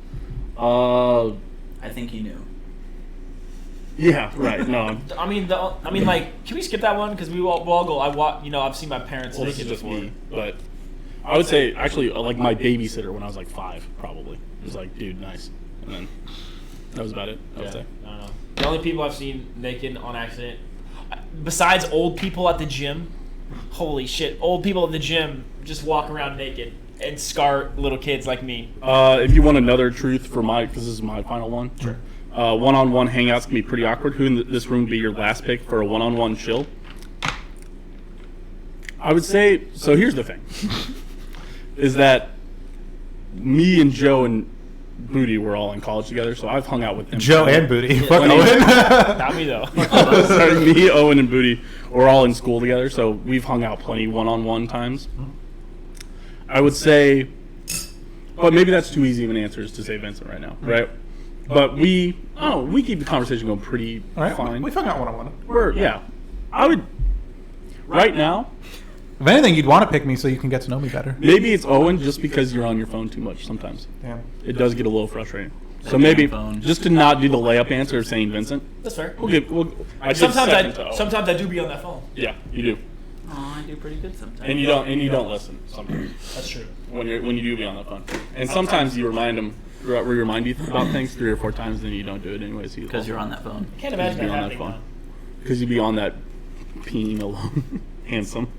I think he knew. Yeah, right. No, I mean, like, can we skip that one? Because we'll all go. I've seen my parents well, this is naked just before. me. But I would say actually, like my babysitter when I was like 5, probably was like, dude, nice, and then that was about it. I would say. I don't know. The only people I've seen naked on accident, besides old people at the gym, holy shit, old people at the gym just walk around naked and scar little kids like me. If you want another truth for because this is my final one. Sure. One-on-one hangouts can be pretty awkward. Who in this room would be your last pick for a one-on-one chill? I would say, so here's the thing, is that me and Joe and Booty were all in college together, so I've hung out with them. Joe and Booty. Fuck When he- Owen. Not me though. Sorry, me, Owen, and Booty were all in school together, so we've hung out plenty one-on-one times. I would say, but maybe that's too easy of an answer to say Vincent right now, right? But we keep the conversation going pretty All right, fine. we hung out one-on-one. I would, right now, If anything, you'd want to pick me so you can get to know me better. maybe it's Owen just because you're on your phone too much sometimes. Damn. It does get a little frustrating. So damn maybe phone. just to not do the layup answer of saying Vincent, That's fair. I'd give second to Owen. Sometimes I do be on that phone. Yeah, you do. Oh, I do pretty good sometimes. And you don't listen sometimes That's true. when you do be on that phone. And sometimes you remind you about things 3 or 4 times, then you don't do it anyways. Because you're on that phone. I can't imagine Be that on that happening phone. now. Because you'd be on that peeing alone. Handsome.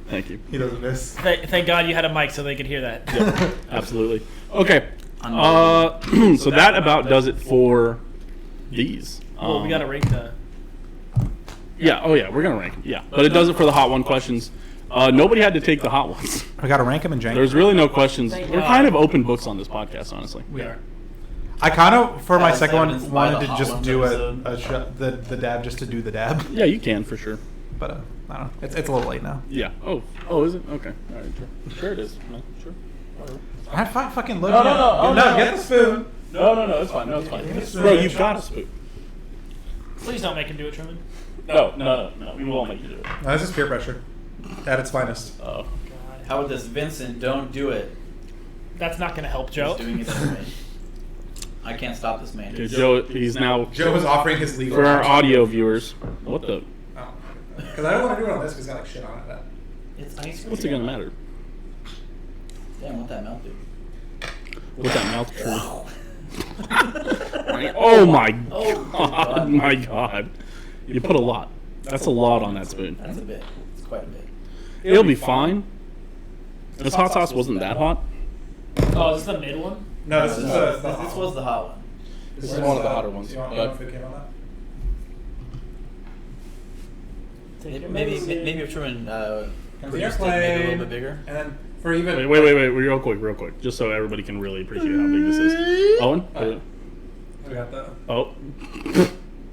Thank you. He doesn't miss. Thank God you had a mic so they could hear that. Yep, absolutely. Okay. So that about does it for these. Well, we gotta rate the. Yeah. Oh yeah, we're gonna rank them. Yeah, but it does it for the hot one questions. Nobody had to take the hot ones. I got to rank him and jank. There's really no questions. Thank We're God. kind of open books on this podcast, honestly. We are. I kind of, for my That second evidenced one, by wanted the to hot just ones do episode. the dab just to do the dab. Yeah, you can for sure. But I don't know. It's a little late now. Yeah. Oh, is it? Okay. All right. Sure it is. No, sure. I had fucking look. No, get the spoon. No, it's fine. No, it's fine. Bro, you've got a spoon. Please don't make him do it, Truman. No. We won't make you do it. No, this is peer pressure at its finest. Oh. How about this, Vincent? Don't do it. That's not gonna help, Joe. He's doing it anyway. I can't stop this man. Okay, Joe, he's now Joe is offering his legal. for our audio viewers. What the? Because I don't want to do it on this because it's got like shit on it. It's ice cream. What's it gonna matter? Damn, what that mouth do? What's that mouth true? Oh my god! My god! You put a lot. That's a lot on that spoon. That's a bit. It's quite a bit. It'll be fine. This hot sauce wasn't that hot. Oh, is this the mid one? No, this is This was the hot one. This is one of the hotter ones. You want to know if it came on that? Maybe if Truman Comes produced it, maybe a little bit bigger. And then for even Wait, real quick, just so everybody can really appreciate how big this is. Owen? we got that. Oh.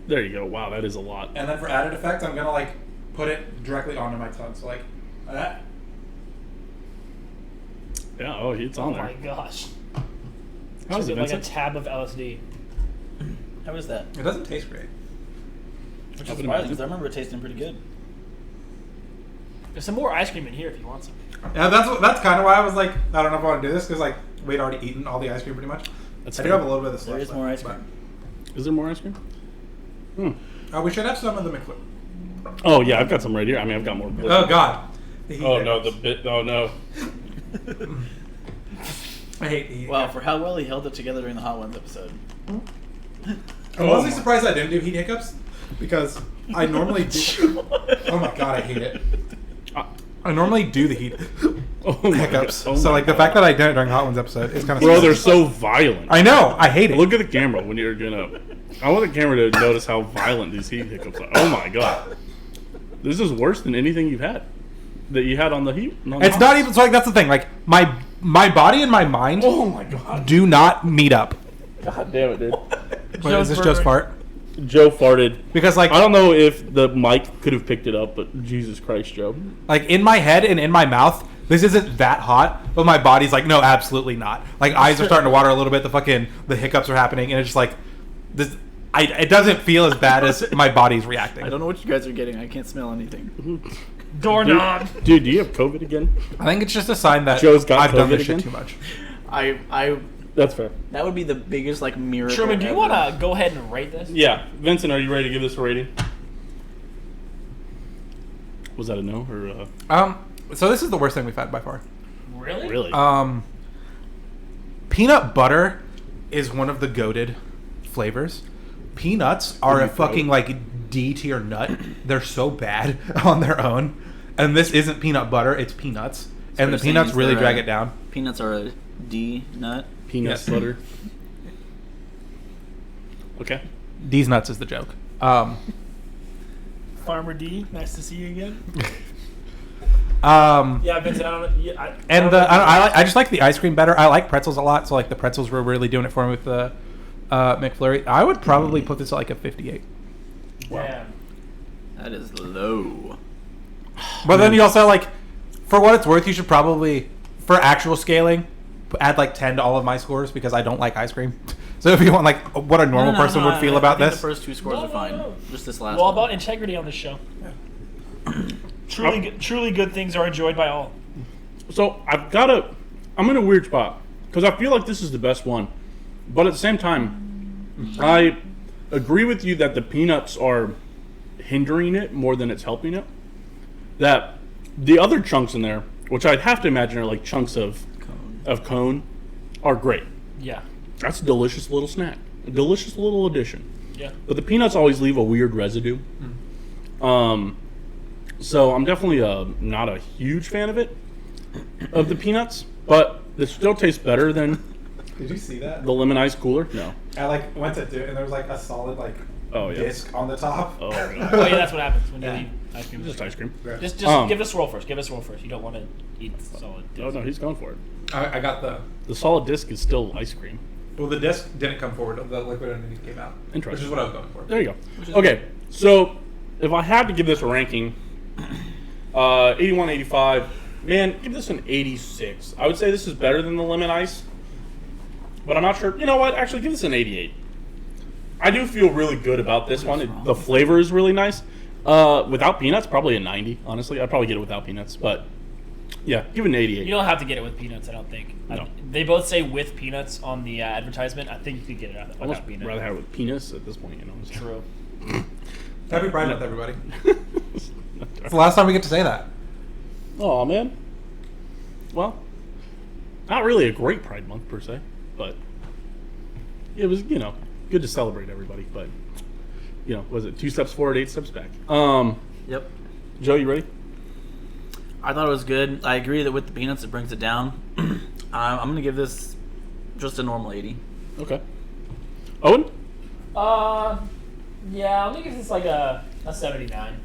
There you go. Wow, that is a lot. And then for added effect, I'm gonna like put it directly onto my tongue. So like that. Yeah, oh, it's on Oh my there. gosh. How's it, Like a Vincent? tab of LSD. How is that? It doesn't taste great. Which I is would surprising imagine. because I remember it tasting pretty good. There's some more ice cream in here if you want some. Yeah, that's kind of why I was like, I don't know if I want to do this because like we'd already eaten all the ice cream pretty much. That's I do fair. have a little bit of the slush. There is left, more ice but- cream. Is there more ice cream? We should have some of the McFlurry. Oh, yeah, I've got some right here. I mean, I've got more. Oh God. The heat Oh, no, hiccups. oh, no. I hate the heat. Wow, hiccups. for how well he held it together during the Hot Ones episode. I'm honestly surprised I didn't do heat hiccups because I normally do. Oh my God, I hate it. I normally do the heat Oh my hiccups. God. Oh So my like the God. fact that I did it during Hot Ones episode is kind of. Bro, they're so violent. I know. I hate it. Look at the camera when you're gonna. I want the camera to notice how violent these heat hiccups are. Oh my God. This is worse than anything you've had. That you had on the heat? It's not even. So like that's the thing. Like my body and my mind Oh my God. do not meet up. God damn it, dude. What, is this Joe's fart? Joe farted. Because like I don't know if the mic could have picked it up, but Jesus Christ, Joe. like in my head and in my mouth, this isn't that hot, but my body's like, no, absolutely not. Like eyes are starting to water a little bit. The hiccups are happening, and it's just like this. It doesn't feel as bad as my body's reacting. I don't know what you guys are getting. I can't smell anything. Doorknob. Dude, do you have COVID again? I think it's just a sign that Joe's got I've done COVID this shit again? too much. I That's fair. that would be the biggest like miracle. Truman, do you ever. want to go ahead and rate this? Yeah. Vincent, are you ready to give this a rating? Was that a no or So this is the worst thing we've had by far. Really? really? Peanut butter is one of the goated flavors. Peanuts are a fucking like D tier nut. They're so bad on their own, and this isn't peanut butter; it's peanuts, and the you're saying peanuts is really they're drag a- it down. Peanuts are a D nut. Peanut yes. butter. Okay. D's nuts is the joke. Farmer D, nice to see you again. Yeah, Vincent, I don't know. Yeah, And I just like the ice cream better. I like pretzels a lot, so like the pretzels were really doing it for me with the McFlurry. I would probably put this at like a 58. Damn. That is low. But then you also like, for what it's worth, you should probably, for actual scaling, add like 10 to all of my scores because I don't like ice cream. So if you want like what a normal person would feel about I think this, the first two scores No, are fine. no. Just this last We're all one. about integrity on this show. Truly good things are enjoyed by all. So I'm in a weird spot because I feel like this is the best one, but at the same time, I agree with you that the peanuts are hindering it more than it's helping it. That the other chunks in there, which I'd have to imagine are like chunks of cone, are great. Yeah. That's a delicious little snack, a delicious little addition. Yeah. But the peanuts always leave a weird residue. So I'm definitely not a huge fan of it, of the peanuts, but it still tastes better than did you see that? the lemon ice cooler. No. I like went to do it and there was like a solid like Oh, yeah. disc on the top. Oh, Oh God. yeah, that's what happens when you Yeah. eat ice cream. Just ice cream. Just give it a swirl first. Give it a swirl first. You don't want to eat solid. Oh, no, he's going for it. I got The solid disc is still ice cream. the disc didn't come forward. The liquid underneath came out. Interesting. Which is what I was going for. There you go. Okay, so if I had to give this a ranking, 81, 85, man, give this an 86. I would say this is better than the lemon ice, but I'm not sure. You know what? Actually, give this an 88. I do feel really good about this one. The flavor is really nice. Without peanuts, probably a 90, honestly. I'd probably get it without peanuts, but yeah, give it an 88. You don't have to get it with peanuts. I don't think. No. They both say with peanuts on the advertisement. I think you could get it I'd without peanuts. rather have it with peanuts at this point, you know. So. True. Happy Pride Month, everybody. It's the last time we get to say that. Oh man. Well, not really a great Pride Month per se, but it was, good to celebrate everybody. But was it 2 steps forward, 8 steps back? Yep. Joe, you ready? I thought it was good. I agree that with the peanuts it brings it down. I'm gonna give this just a normal 80. Okay. Owen? Yeah, I'm gonna give this like a 79.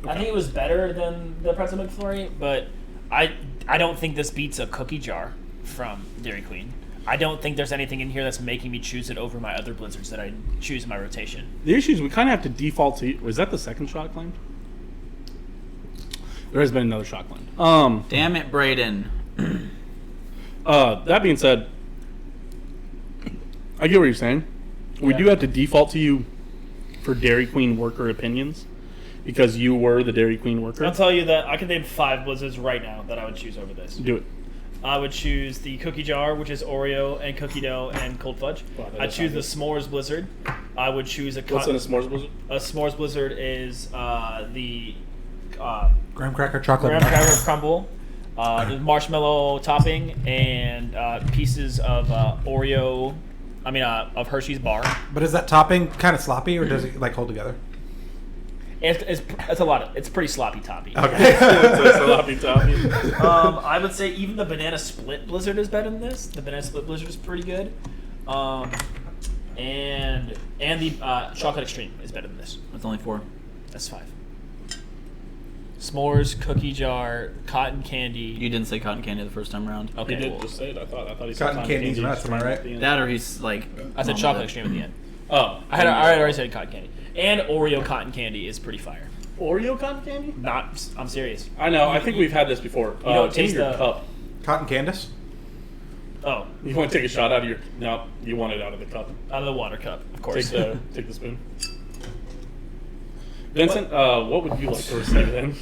I think it was better than the pretzel McFlurry, but I don't think this beats a cookie jar from Dairy Queen. I don't think there's anything in here that's making me choose it over my other Blizzards that I choose in my rotation. The issue is we kind of have to default to. Was that the second shot claimed? There has been another shot claimed. Damn it, Brayden. That being said, I get what you're saying. We do have to default to you for Dairy Queen worker opinions because you were the Dairy Queen worker. I'll tell you that I can name 5 Blizzards right now that I would choose over this. Do it. I would choose the cookie jar, which is Oreo and cookie dough and cold fudge. Wow, that I'd does choose the sound s'mores blizzard. I would choose a. What's in a s'mores blizzard? A s'mores blizzard is the Graham cracker chocolate. graham cracker crumble, the marshmallow topping, and pieces of Oreo. Of Hershey's bar. But is that topping kind of sloppy, or does it like hold together? It's a lot. It's pretty sloppy toppy. Okay. It's a sloppy toppy. I would say even the banana split blizzard is better than this. The banana split blizzard is pretty good, and the chocolate extreme is better than this. That's only 4. That's 5. S'mores, cookie jar, cotton candy. You didn't say cotton candy the first time around. Okay, He did cool. just say it. I thought he said Cotton candy's nuts, am I right? at the end. That or he's like. I said chocolate extreme at the end. Oh, I had already said cotton candy, and Oreo cotton candy is pretty fire. Oreo cotton candy? I'm serious. I know. I think we've had this before. You don't it's in taste your the- cup. Cotton Candace? Oh, You want to take a shot out of your? No, you want it out of the cup. out of the water cup, of course. Take the spoon. Vincent, what would you like to receive then?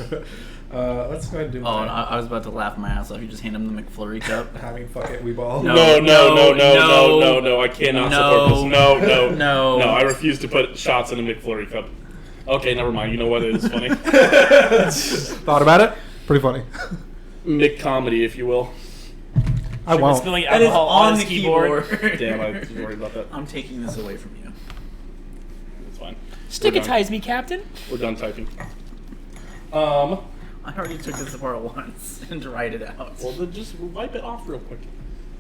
Let's go ahead and do Oh, and I was about to laugh my ass off. You just hand him the McFlurry cup. I mean, fuck it, we ball. No. No, I cannot support this. No. No. I refuse to put shots in a McFlurry cup. Okay, never mind. You know what? It is funny. Thought about it? Pretty funny. McComedy, if you will. I won't. Spilling That is alcohol on his the keyboard. Damn, I was worried about that. I'm taking this away from you. It's fine. Stickitize me, Captain. We're done typing. I already took this apart once and dried it out. Well, then just wipe it off real quick.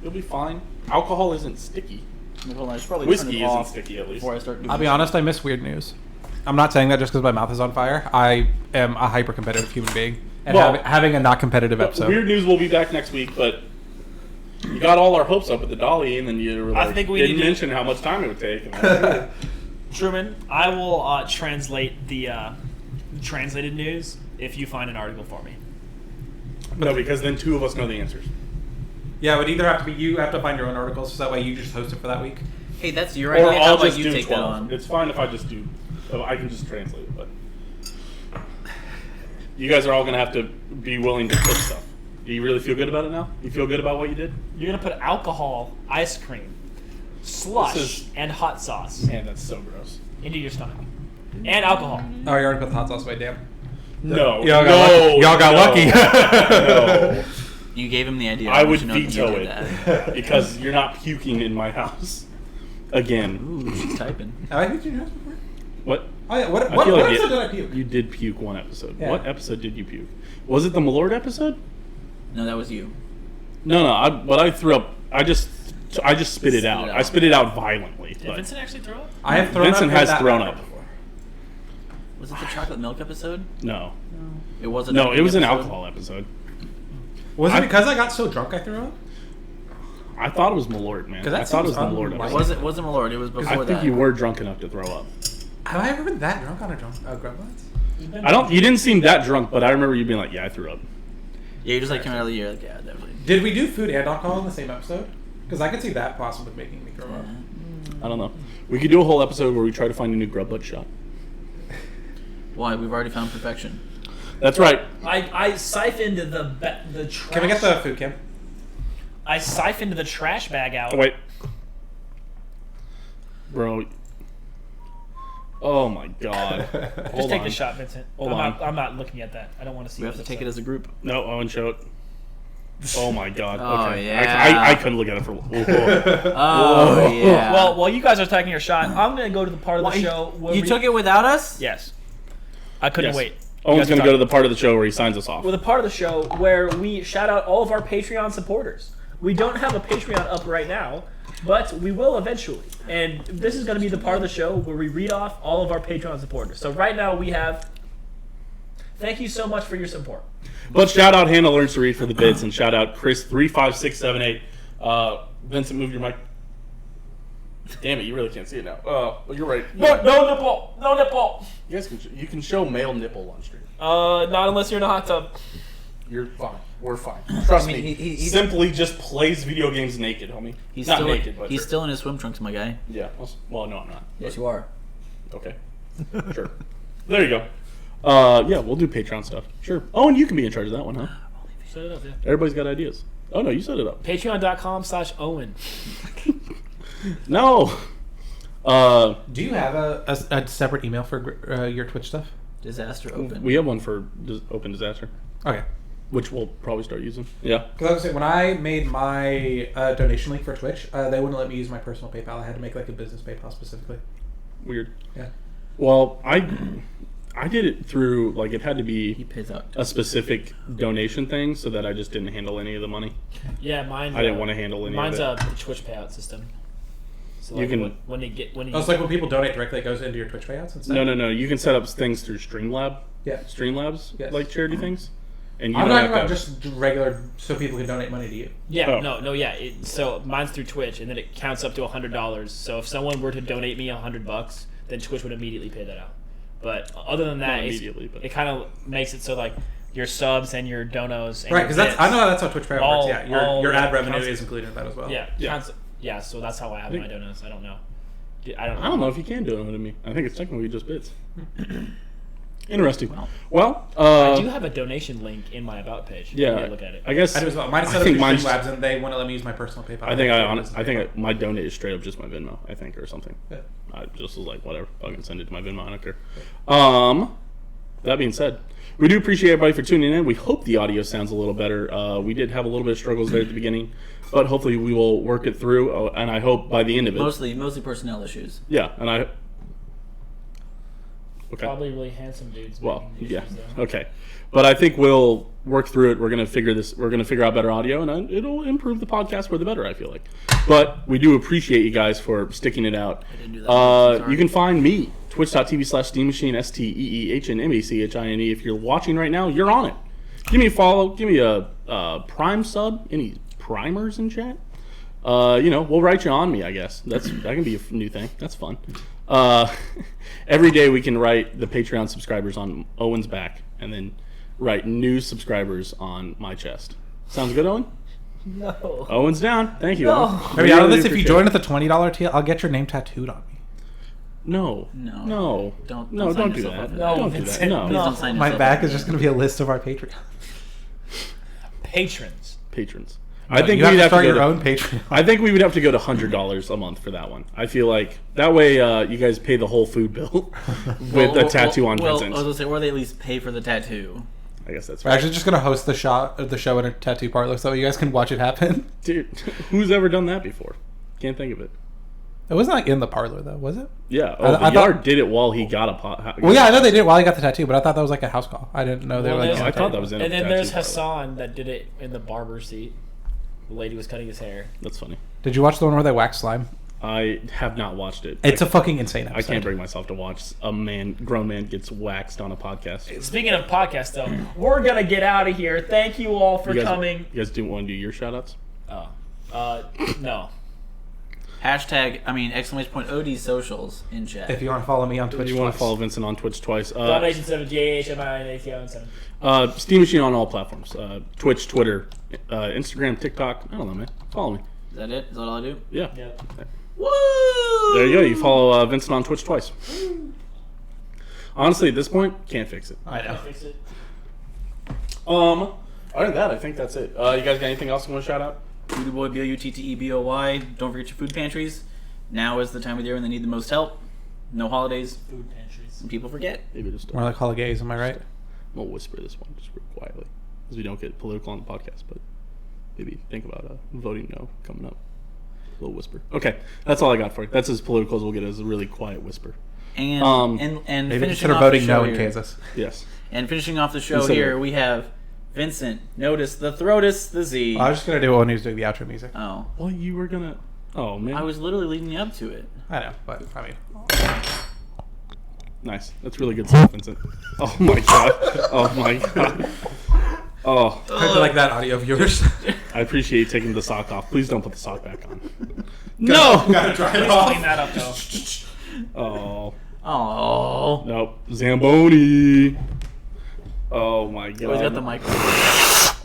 You'll be fine. Alcohol isn't sticky. Hold on, I should probably Whiskey turn it isn't off sticky, at least. before I start doing I'll be honest, I miss weird news. I'm not saying that just because my mouth is on fire. I am a hyper-competitive human being. And Well, having a not competitive episode. Weird News will be back next week, but you got all our hopes up with the Dolly, and then you were like, think we didn't need to- mention how much time it would take. And Truman, I will translate the translated news if you find an article for me. no, because then 2 of us know the answers. Yeah, it would either have to be you have to find your own articles, so that way you just host it for that week. Hey, that's your Or idea. How I'll about just you do take that 12. on? It's fine if I just do. I can just translate it, but you guys are all going to have to be willing to cook stuff. Do you really feel good about it now? You feel good about what you did? You're gonna put alcohol, ice cream, slush, This is- and hot sauce Man, that's so gross. into your stomach, and alcohol. Oh, you already put the hot sauce away, damn. No. Y'all got no, lucky. Y'all got no, lucky. no. You gave him the idea. I want would you to know that you veto did that. it because you're not puking in my house again. Ooh, she's typing. Have I puked in your house before? What? Oh, yeah. What I feel like episode did I puke? You did puke one episode. Yeah. What episode did you puke? Was it the Malord episode? No, that was you. No. But I threw up. I just spit it out. I spit it out violently. Did But Vincent actually throw up? I have thrown Vincent up has in that thrown bathroom up. before. Was it the chocolate milk episode? no, It wasn't. no, it was an alcohol episode. Was it I- because I got so drunk I threw up? I thought it was Malord, man. 'Cause that I thought it was the seems Malord unlikely. episode. It wasn't Malord. It was before I that. think you were drunk enough to throw up. Have I ever been that drunk on a Grub Buds? I don't. You didn't seem that drunk, but I remember you being like, "Yeah, I threw up." Yeah, you just like came out of the year. Like, yeah, definitely. Did we do food and alcohol in the same episode? Because I could see that possibly making me throw up. I don't know. We could do a whole episode where we try to find a new Grub Bud shot. Why? We've already found perfection. That's right. I siphoned the trash. Can we get the food cam? I siphoned the trash bag out. Oh, wait, bro. Oh my God. Just Hold take on. the shot, Vincent. Hold I'm not looking at that. I don't want to see. We have to take it as a group. No, Owen, show it. Oh my God. Oh, Okay. yeah. I couldn't look at it for. Oh yeah. Well, while you guys are taking your shot, I'm gonna go to the part of the Why- show where you took it without us? Yes. I couldn't Yes. wait. Owen's You guys gonna go to talk- the part of the show where he signs us off. With a part of the show where we shout out all of our Patreon supporters. We don't have a Patreon up right now, but we will eventually. And this is going to be the part of the show where we read off all of our Patreon supporters. So right now we have Thank you so much for your support. But shout out Hannah Learns to Read for the bits, and shout out Chris35678. Vincent, move your mic. Damn it, you really can't see it now. Well, you're right. No nipple. No nipple. You can show male nipple on stream. Not unless you're in a hot tub. You're fine. We're fine. Trust I mean, me. he's- Simply just plays video games naked, homie. He's not still naked, but he's still in his swim trunks, my guy. yeah. Well, no, I'm not. Yes, you are. Okay. Sure. There you go. Yeah, we'll do Patreon stuff. Sure. Oh, and you can be in charge of that one, huh? Set it up, yeah. Everybody's got ideas. Oh no, you set it up. Patreon.com/Owen. No. Do you have a separate email for your Twitch stuff? Disaster open. We have one for Open Disaster, Okay. which we'll probably start using. Yeah. Because I was saying, when I made my donation link for Twitch, they wouldn't let me use my personal PayPal. I had to make like a business PayPal specifically. Weird. Yeah. Well, I did it through, like, it had to He be pays out. a specific donation thing so that I just didn't handle any of the money. Yeah, mine's. I didn't want to handle any Mine's of it. a Twitch payout system. So You like can- when you Oh, it's like when people donate directly, it goes into your Twitch payouts instead? No. You can set up things through Streamlabs, Yes. like charity things. And you I'm don't talking have about to, just regular, so people can donate money to you. Yeah, Oh. no, yeah. So mine's through Twitch, and then it counts up to $100. So if someone were to donate me $100, then Twitch would immediately pay that out. But other than that, Not immediately, but- it kind of makes it so like your subs and your donos. And Right, your because that's bits, I know that's how Twitch payout All- works. Yeah, all your ad that revenue counts- is included in that as well. Yeah, Yeah. yeah. So that's how I have my donos. I don't know. I don't know. I don't know if you can do it to me. I think it's technically just bits. Interesting. Well, I do have a donation link in my about page. You yeah, can look at it. I guess I do as well. Mine's I set up think through mine's- Streamlabs, and they wouldn't let me use my personal PayPal. I think my donate is straight up just my Venmo, I think, or something. Yeah. I just was like, whatever, fucking send it to my Venmo, I don't care. That being said, we do appreciate everybody for tuning in. We hope the audio sounds a little better. We did have a little bit of struggles there at the beginning, but hopefully we will work it through, and I hope by the end of it. Mostly personnel issues. Yeah, and I. Okay. Probably really handsome dudes. Well, making yeah, issues, though. okay, but I think we'll work through it. We're gonna figure out better audio, and it'll improve the podcast for the better. I feel like, but we do appreciate you guys for sticking it out. didn't do that one, sorry. You can find me twitch.tv/steammachine STEEHNMACHINE. If you're watching right now, you're on it. Give me a follow. Give me a Prime sub. Any primers in chat? We'll write you on me. I guess that can be a new thing. That's fun. Every day we can write the Patreon subscribers on Owen's back, and then write new subscribers on my chest. Sounds good, Owen? No. Owen's down. Thank you. No. Owen. Maybe out of Really this, if you appreciate join it. with the $20 tier, I'll get your name tattooed on me. No. Don't No, sign don't do yourself that. up for that. Don't do that. Vincent, No. Please don't sign My yourself back up is for just that. going to be a list of our Patreon. Patrons. Patrons. I think you have we'd to have to start go your to, own Patreon. I think we would have to go to $100 a month for that one. I feel like that way you guys pay the whole food bill with a tattoo on Vincent. I was gonna say, or they at least pay for the tattoo. I guess that's We're right. actually just going to host the show in a tattoo parlor so you guys can watch it happen. Dude, who's ever done that before? Can't think of it. It wasn't like in the parlor, though, was it? Yeah. I The thought- yard did it while he got a pot. Well, yeah, I know they did it while he got the tattoo, but I thought that was like a house call. I didn't know they Well, were like. there's- I thought that was in a And then tattoo there's parlor. Hassan that did it in the barber seat. The lady was cutting his hair. That's funny. Did you watch the one where they wax slime? I have not watched it. It's a fucking insane episode. I can't bring myself to watch a grown man gets waxed on a podcast. Speaking of podcasts, though, we're gonna get out of here. Thank you all for You guys, coming. You guys do want to do your shout outs? No. Exclamation point OD socials in chat. If you want to follow me on Twitch, If you want to twice. follow Vincent on Twitch twice. Domination 7 JHMINATO7. Steam Machine on all platforms. Twitch, Twitter, Instagram, TikTok. I don't know, man. Follow me. Is that it? Is that all I do? Yeah. Yep. Woo! There you go. You follow Vincent on Twitch twice. Honestly, at this point, can't fix it. I know. Fix it. Other than that, I think that's it. You guys got anything else you want to shout out? Booty Boy, BOUTTEBOY. Don't forget your food pantries. Now is the time of the year when they need the most help. No holidays. Food pantries. And people forget. Maybe just More like holidays, am I right? we'll whisper this one just real quietly, because we don't get political on the podcast. But maybe think about voting no coming up. A little whisper. Okay, that's all I got for you. That's as political as we'll get, as a really quiet whisper. And Maybe finishing consider off voting the no show in here, Kansas. Yes. And finishing off the show Consider here, it. we have Vincent. Notice the Throatus, the Z. I was just gonna do it when he was doing the outro music. Oh, Well, you were gonna. Oh man. I was literally leading you up to it. I know, but I mean, Nice. That's really good stuff, Vincent. Oh my god. Oh my god. Oh. I feel like that, audio viewers. I appreciate you taking the sock off. Please don't put the sock back on. No! Gotta dry it off. Clean that up, though. Oh. Oh. Nope. Zamboni. Oh my god. Always got the mic.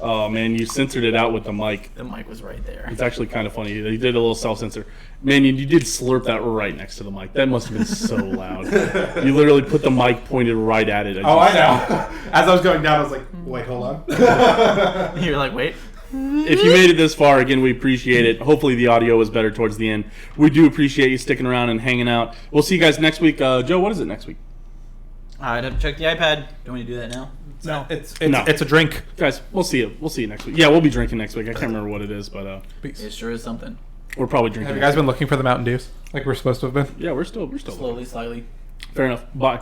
Oh man, you censored it out with the mic. The mic was right there. It's actually kind of funny. You did a little self-censor. Man, you did slurp that right next to the mic. That must have been so loud. You literally put the mic pointed right at it. Oh, I know. As I was going down, I was like, wait, hold on. You're like, wait. If you made it this far, again, we appreciate it. Hopefully the audio was better towards the end. We do appreciate you sticking around and hanging out. We'll see you guys next week. Joe, what is it next week? I'd have to check the iPad. Don't we do that now? No, it's a drink. Guys, we'll see you. We'll see you next week. Yeah, we'll be drinking next week. I can't remember what it is, but It sure is something. we're probably drinking. Have you guys been looking for the Mountain Dews? Like we're supposed to have been? Yeah, we're still Slowly, slightly. Fair enough. Bye.